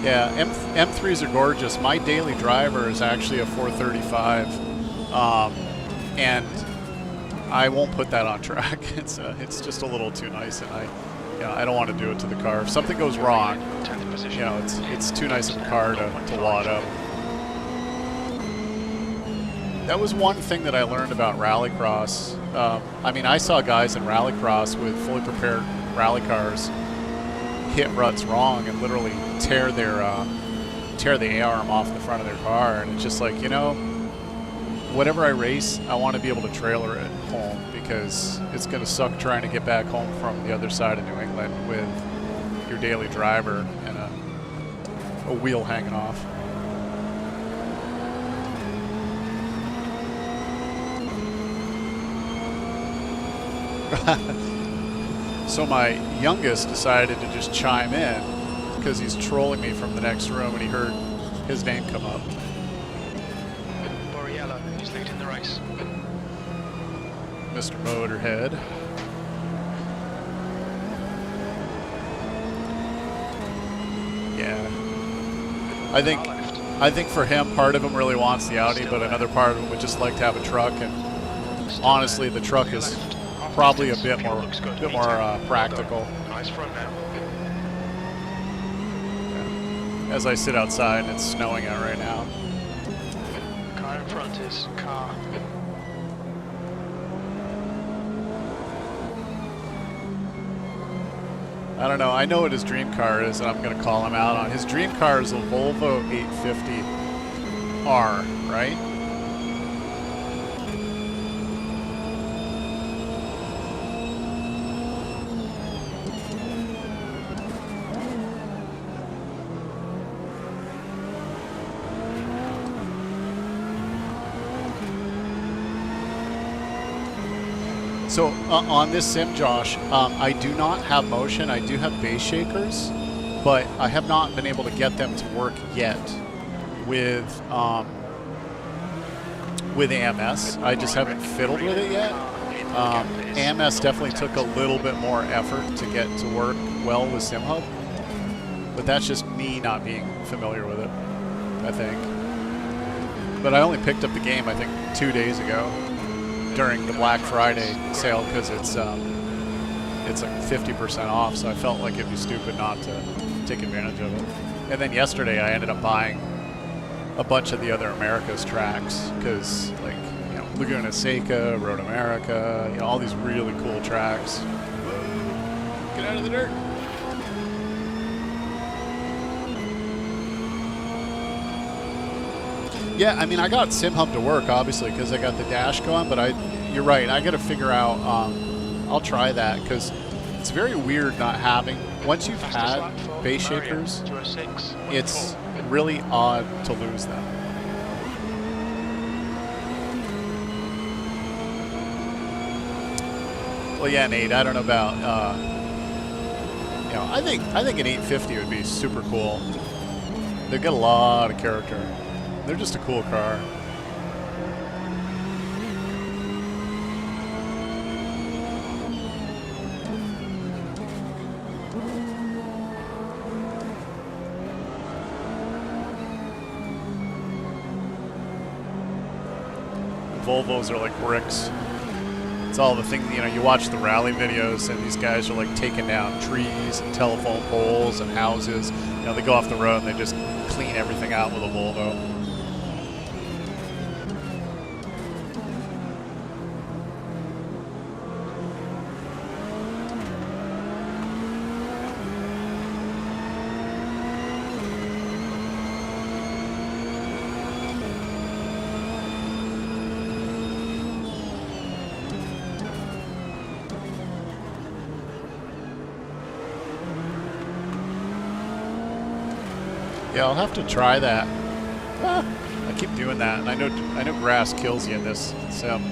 Yeah, M3s are gorgeous. My daily driver is actually a 435, and I won't put that on track. It's just a little too nice, and I don't want to do it to the car. If something goes wrong, it's too nice of a car to wad up. That was one thing that I learned about rallycross. I mean, I saw guys in rallycross with fully prepared rally cars hit ruts wrong and literally tear the A-arm off the front of their car, and it's just like, you know, whatever I race, I want to be able to trailer it home, because it's going to suck trying to get back home from the other side of New England with your daily driver and a wheel hanging off. So my youngest decided to just chime in because he's trolling me from the next room, and he heard his name come up. Borriello, who's leading the race. Mr. Motorhead. Yeah. I think for him, part of him really wants the Audi, but another part of him would just like to have a truck, and honestly, the truck is probably a bit more practical. Nice front now. Yeah. As I sit outside, it's snowing out right now. Car in front is car. I don't know. I know what his dream car is, and I'm going to call him out on. His dream car is a Volvo 850R, right? So on this sim, Josh, I do not have motion. I do have base shakers, but I have not been able to get them to work yet with AMS. I just haven't fiddled with it yet. AMS definitely took a little bit more effort to get to work well with SimHub, but that's just me not being familiar with it, I think. But I only picked up the game, I think, 2 days ago during the Black Friday sale, because it's like 50% off, so I felt like it'd be stupid not to take advantage of it. And then yesterday I ended up buying a bunch of the other America's tracks, because, like, you know, Laguna Seca, Road America, you know, all these really cool tracks. Whoa, get out of the dirt. Yeah, I mean, I got SimHub to work, obviously, because I got the dash going, but you're right, I got to figure out, I'll try that, because it's very weird not having, once you've had base shakers, it's really odd to lose them. Well, yeah, Nate, I don't know about, you know, I think an 850 would be super cool. They've got a lot of character. They're just a cool car. Volvos are like bricks. It's all the thing, you know, you watch the rally videos and these guys are like taking down trees and telephone poles and houses. You know, they go off the road and they just clean everything out with a Volvo. Yeah, I'll have to try that. I keep doing that, and I know grass kills you in this sim.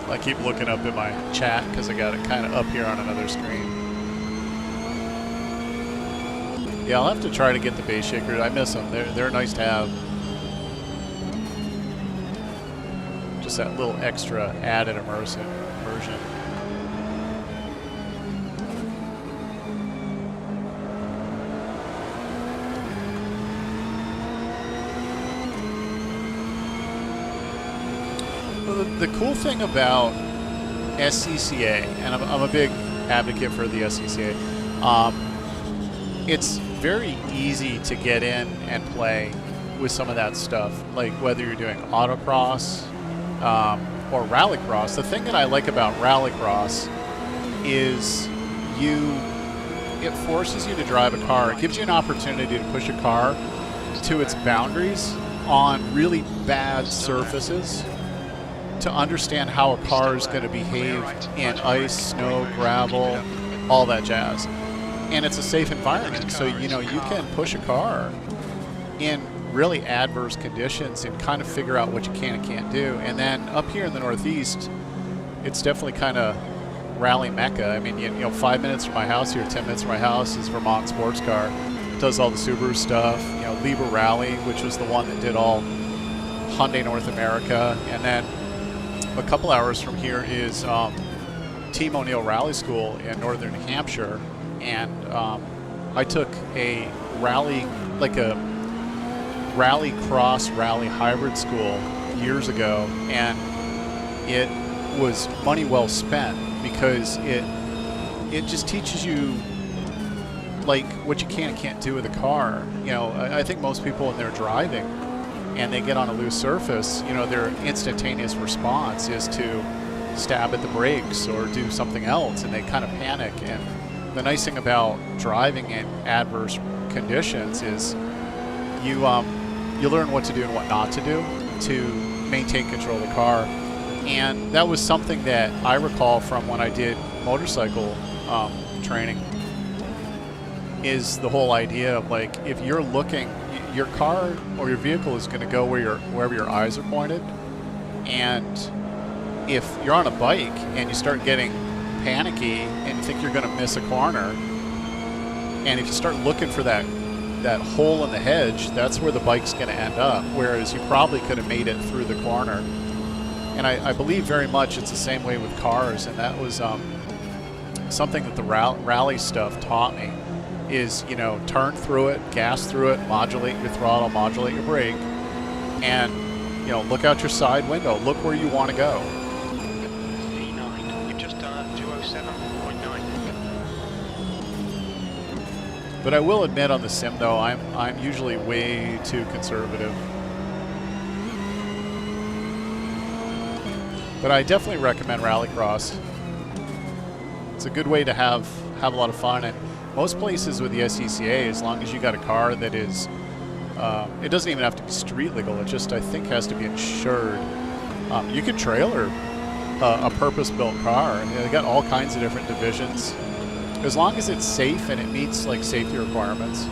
I keep looking up at my chat because I got it kind of up here on another screen. Yeah, I'll have to try to get the base shakers. I miss them. They're nice to have. Just that little extra added immersion. Well, the cool thing about SCCA, and I'm a big advocate for the SCCA, it's very easy to get in and play with some of that stuff, like whether you're doing autocross or rallycross. The thing that I like about rallycross is it forces you to drive a car. It gives you an opportunity to push a car to its boundaries on really bad surfaces, to understand how a car is going to behave in ice, snow, gravel, all that jazz. And it's a safe environment, so you know you can push a car in really adverse conditions and kind of figure out what you can and can't do. And then up here in the Northeast, it's definitely kind of rally mecca. I mean, you know, 5 minutes from my house here, 10 minutes from my house is Vermont Sports Car. It does all the Subaru stuff. You know, Liber Rally, which was the one that did all Hyundai North America. And then a couple hours from here is Team O'Neill Rally School in northern New Hampshire. And I took a rally, like a rally cross rally hybrid school years ago, and it was money well spent because it just teaches you like what you can and can't do with a car. You know, I think most people when they're driving and they get on a loose surface, you know, their instantaneous response is to stab at the brakes or do something else, and they kind of panic. And the nice thing about driving in adverse conditions is you learn what to do and what not to do to maintain control of the car. And that was something that I recall from when I did motorcycle training, is the whole idea of like, if you're looking, your car or your vehicle is going to go wherever your eyes are pointed. And if you're on a bike and you start getting panicky and you think you're going to miss a corner, and if you start looking for that hole in the hedge, that's where the bike's going to end up, whereas you probably could have made it through the corner. And I believe very much it's the same way with cars, and that was something that the rally stuff taught me, is, you know, turn through it, gas through it, modulate your throttle, modulate your brake, and, you know, look out your side window, look where you want to go. You've just done 207.9. But I will admit on the sim though, I'm usually way too conservative. But I definitely recommend rallycross. It's a good way to have a lot of fun, and most places with the SCCA, as long as you got a car that is, it doesn't even have to be street legal. It just, I think, has to be insured. You could trailer a purpose-built car. You know, they got all kinds of different divisions, as long as it's safe and it meets like safety requirements.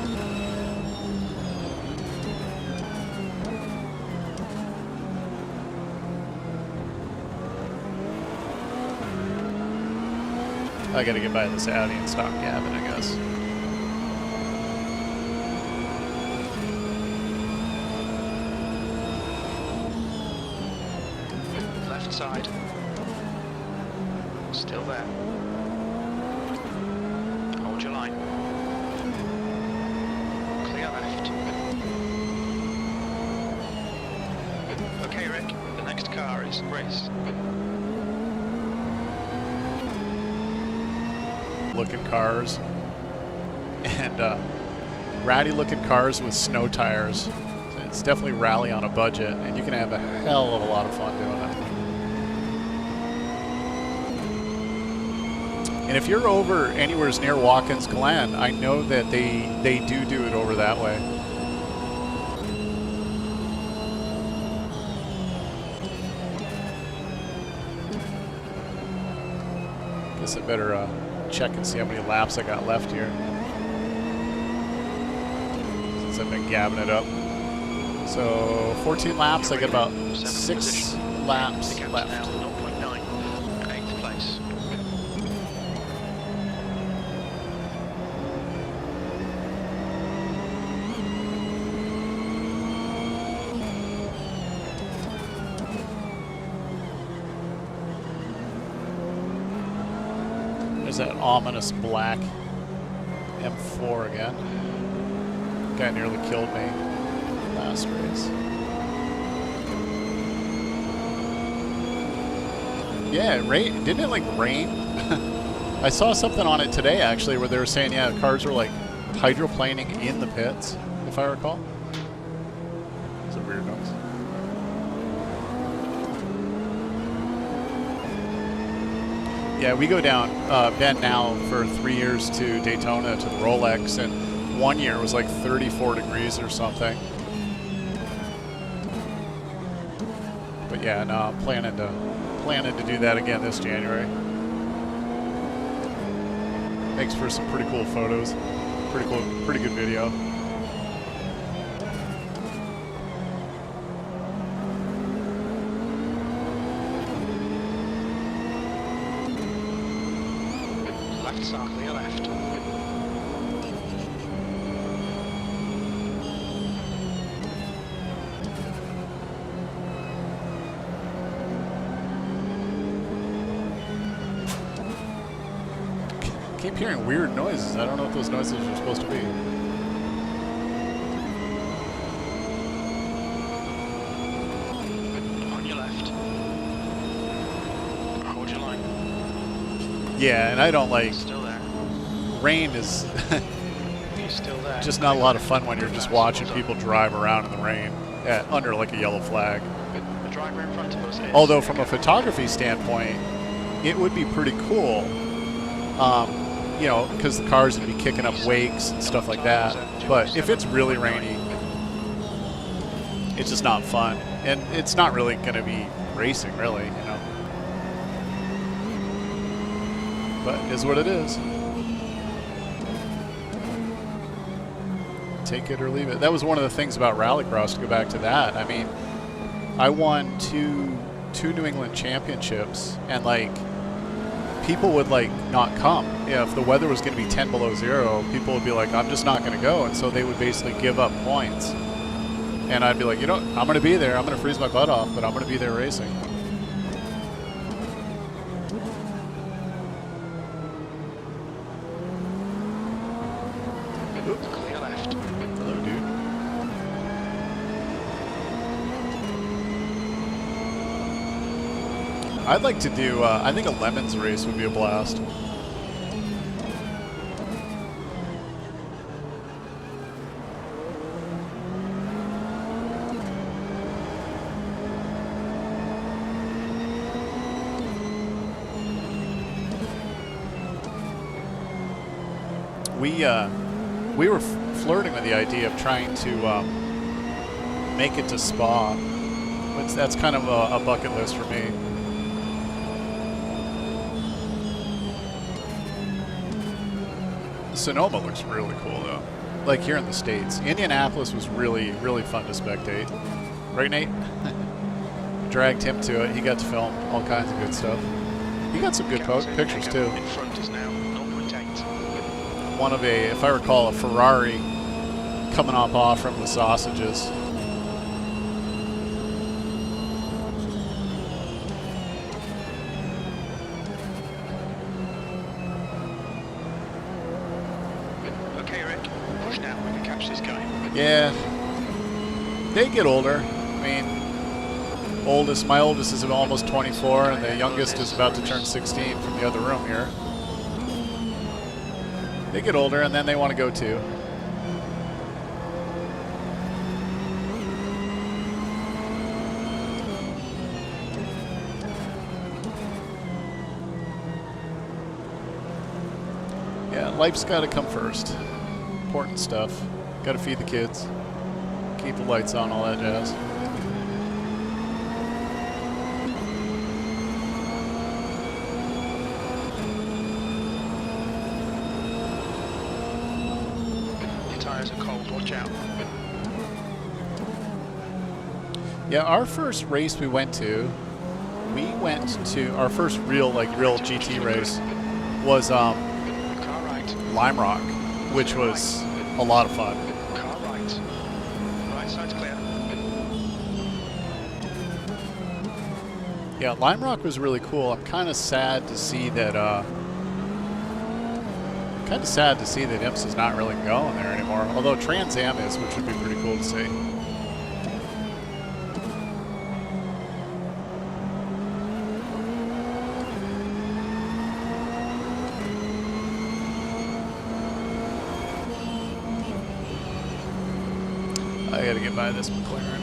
I gotta get by this Audi and stop gabbing, I guess. Left side. Still there. Hold your line. Clear left. Okay, Rick. The next car is race. Looking cars, and ratty looking cars with snow tires. It's definitely rally on a budget, and you can have a hell of a lot of fun doing it. And if you're over anywhere near Watkins Glen, I know that they do it over that way. Guess I better check and see how many laps I got left here, since I've been gabbing it up. So 14 laps, I got about 6 laps left. 0.9, 8th place. There's that ominous black M4 again. Guy nearly killed me last race. Yeah, didn't it like rain? I saw something on it today actually where they were saying, yeah, cars were like hydroplaning in the pits, if I recall. It's a weird noise. Yeah, we go down Ben now for 3 years to Daytona to the Rolex, and 1 year was like 34 degrees or something. But yeah, no, I'm planning to do that again this January. Makes for some pretty cool photos. Pretty good video. Left side, clear left. Keep hearing weird noises. I don't know what those noises are supposed to be. On your left. Hold your line. Yeah, and I don't like... Still there. Rain is You're still there. just not a lot of fun when you're just watching people drive around in the rain under like a yellow flag. The driver in front of us is... Although from a photography standpoint, it would be pretty cool. You know, because the cars would be kicking up wakes and stuff like that. But if it's really rainy, it's just not fun. And it's not really going to be racing, really, you know. But it is what it is. Take it or leave it. That was one of the things about Rallycross, to go back to that. I mean, I won two New England championships, and like, people would like not come. Yeah, if the weather was going to be 10 below zero, people would be like, I'm just not going to go. And so they would basically give up points. And I'd be like, you know, I'm going to be there. I'm going to freeze my butt off, but I'm going to be there racing. Clear left. Hello, dude. I'd like to do, I think a LeMans race would be a blast. We were flirting with the idea of trying to make it to Spa. That's kind of a bucket list for me. Sonoma looks really cool though. Like here in the States. Indianapolis was really, really fun to spectate. Right, Nate? Dragged him to it. He got to film all kinds of good stuff. He got some good pictures too. In front is now 0.8. One of a, if I recall, a Ferrari coming off from the sausages. Okay, Rick, push now. We can catch this guy. Yeah, they get older. I mean, my oldest is almost 24, and the youngest is about to turn 16 from the other room here. They get older, and then they want to go too. Yeah, life's got to come first. Important stuff. Got to feed the kids. Keep the lights on, all that jazz. Watch out. Yeah, our first race we went to our first real GT race was Lime Rock, which was a lot of fun. Car right. Right side's clear. Yeah, Lime Rock was really cool. I'm kind of sad to see that IMSA's not really going there anymore. Although Trans Am is, which would be pretty cool to see. got to get by this McLaren.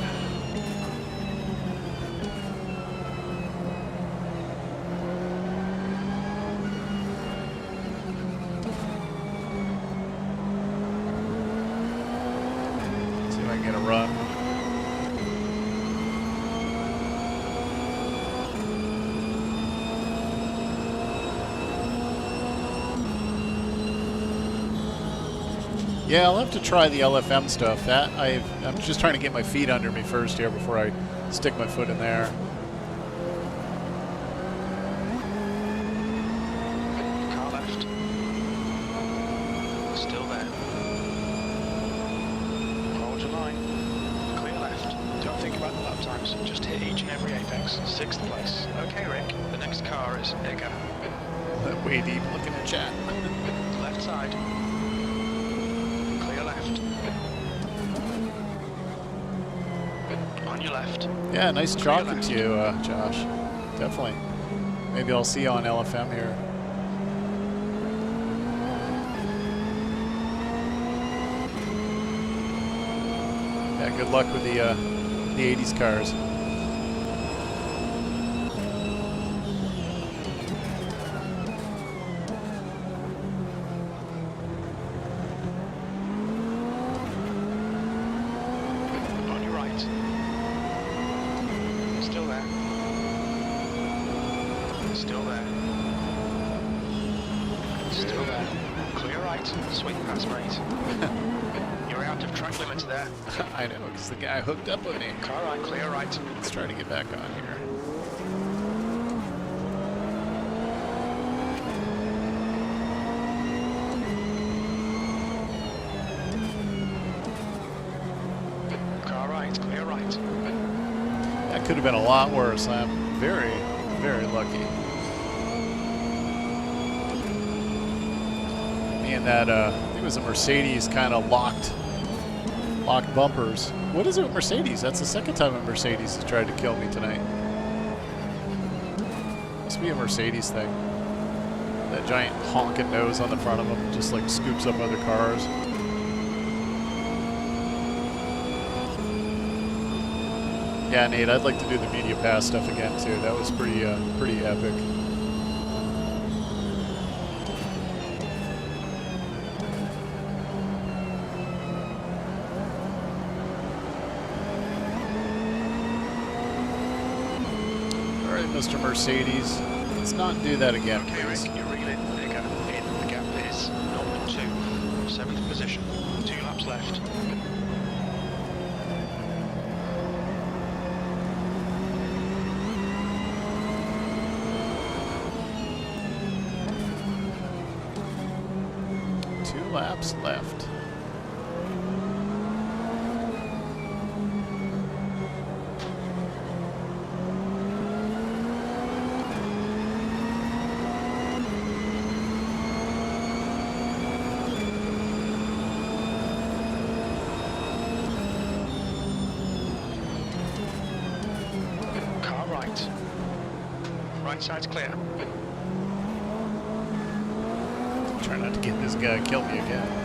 See if I can get a run. Yeah, I'll have to try the LFM stuff. I'm just trying to get my feet under me first here before I stick my foot in there. Car left. Still there. Hold your line. Clear left. Don't think about the lap times. Just hit each and every apex. 6th place. Okay, Rick. The next car is bigger. Way deep looking at chat. Left side. On your left. Yeah, nice talking to you, Josh. Definitely. Maybe I'll see you on LFM here. Yeah, good luck with the 80s cars. I know, because the guy hooked up with me. Car right, clear right. Let's try to get back on here. Car right, clear right. That could have been a lot worse. I'm very, very lucky. Me and that, I think it was a Mercedes, kind of locked bumpers. What is it with Mercedes? That's the second time a Mercedes has tried to kill me tonight. Must be a Mercedes thing. That giant honking nose on the front of them just like scoops up other cars. Yeah, Nate, I'd like to do the media pass stuff again too. That was pretty epic. Mr. Mercedes, let's not do that again, okay, please. Rick, you're really bigger. The gap is 0.2. 7th position. 2 laps left. Two laps left. Right side's clear. Try not to get this guy to kill me again.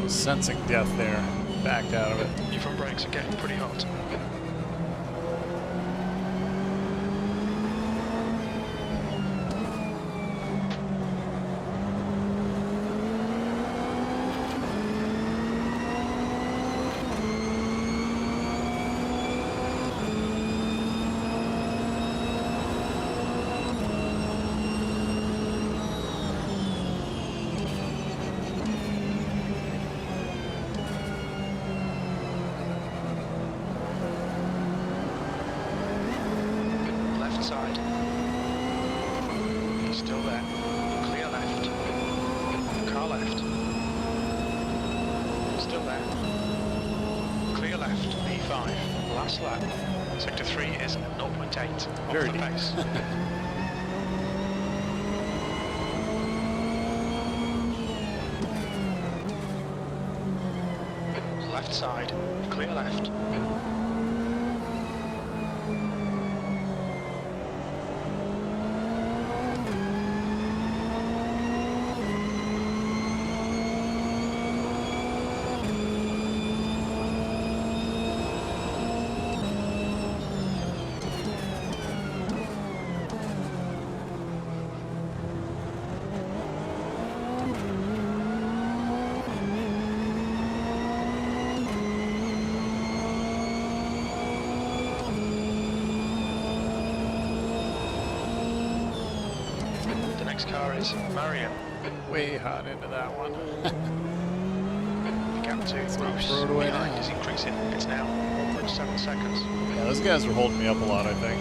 Sensing death there. Backed out of it. Your front brakes are getting pretty hot. Side. He's still there. Clear left. there. Clear left, P5, last lap. Sector 3 is 0.8 off the pace. Left side, clear left. Next car is Marion. Way hot into that one. The gap to Bruce behind is increasing. It's now 1.7 seconds. Yeah, those guys are holding me up a lot, I think.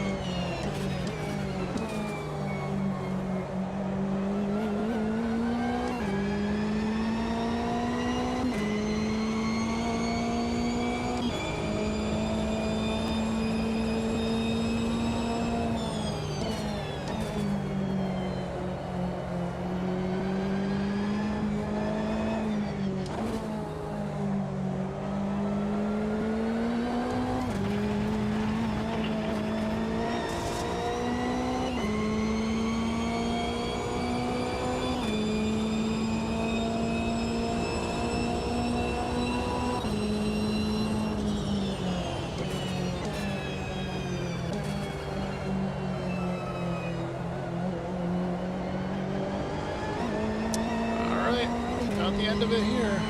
At the end of it here.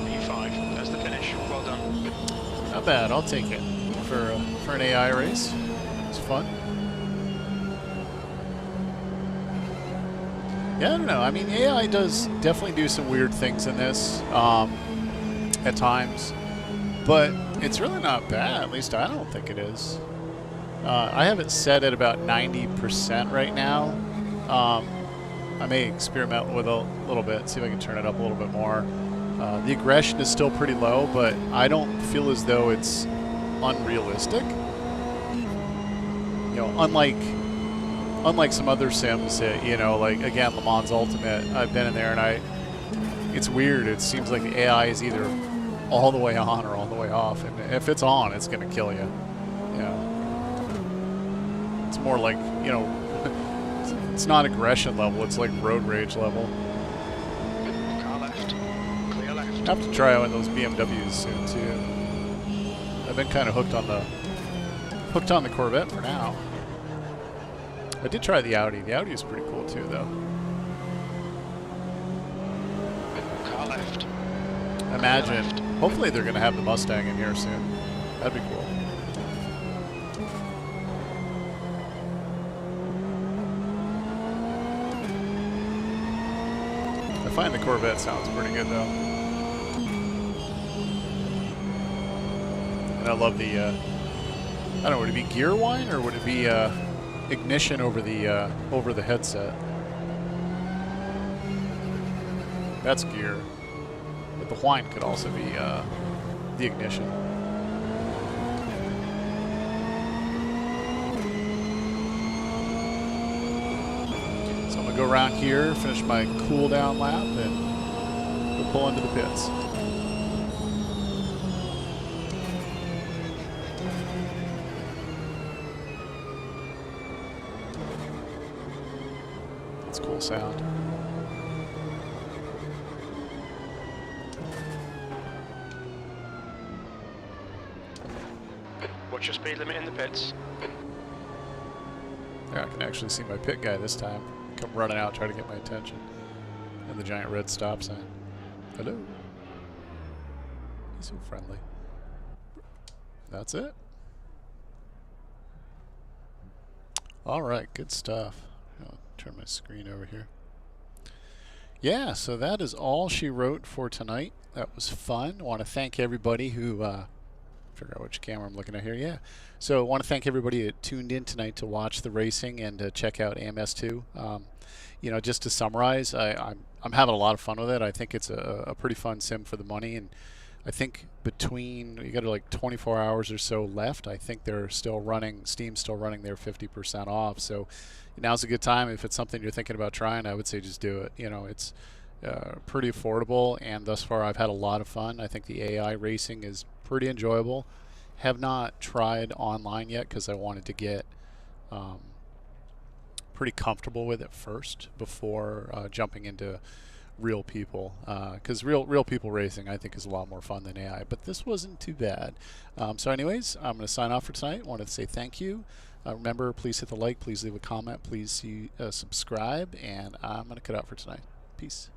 P5, that's the finish. Well done. Not bad. I'll take it for an AI race. It's fun. Yeah, I don't know. I mean, AI does definitely do some weird things in this at times, but it's really not bad. At least I don't think it is. I have it set at about 90% right now. I may experiment with a little bit, see if I can turn it up a little bit more. The aggression is still pretty low, but I don't feel as though it's unrealistic. You know, unlike some other sims that, you know, like again, LeMans Ultimate, I've been in there and it's weird. It seems like the AI is either all the way on or all the way off, and if it's on, it's going to kill you. You know, it's more like, you know, it's not aggression level, it's like road rage level. Car left, clear left. I have to try out those BMWs soon too. I've been kind of hooked on the Corvette for now. I did try the Audi. The Audi is pretty cool too, though. Car left. Imagine. Hopefully they're going to have the Mustang in here soon. That'd be cool. I find the Corvette sounds pretty good though. And I love the, I don't know, would it be gear whine or would it be ignition over the headset? That's gear. But the whine could also be the ignition. So I'm going to go around here, finish my cool down lap, and we'll pull into the pits. That's cool sound. What's your speed limit in the pits? Yeah, I can actually see my pit guy this time. Come running out, try to get my attention. And the giant red stop sign. Hello. He's so friendly. That's it. All right, good stuff. I'll turn my screen over here. Yeah, so that is all she wrote for tonight. That was fun. I want to thank everybody who figure out which camera I'm looking at here. Yeah. So I want to thank everybody that tuned in tonight to watch the racing and to check out AMS2. You know, just to summarize, I'm I'm having a lot of fun with it. I think it's a pretty fun sim for the money, and I think between, you got like 24 hours or so left. I think they're still running, Steam's still running their 50% off. So now's a good time. If it's something you're thinking about trying, I would say just do it. You know, it's pretty affordable, and thus far I've had a lot of fun. I think the AI racing is pretty enjoyable. Have not tried online yet because I wanted to get pretty comfortable with it first before jumping into real people, because real people racing I think is a lot more fun than AI, but this wasn't too bad. So anyways, I'm going to sign off for tonight. I wanted to say thank you. Remember, please hit the like, please leave a comment, please subscribe, and I'm going to cut out for tonight. Peace.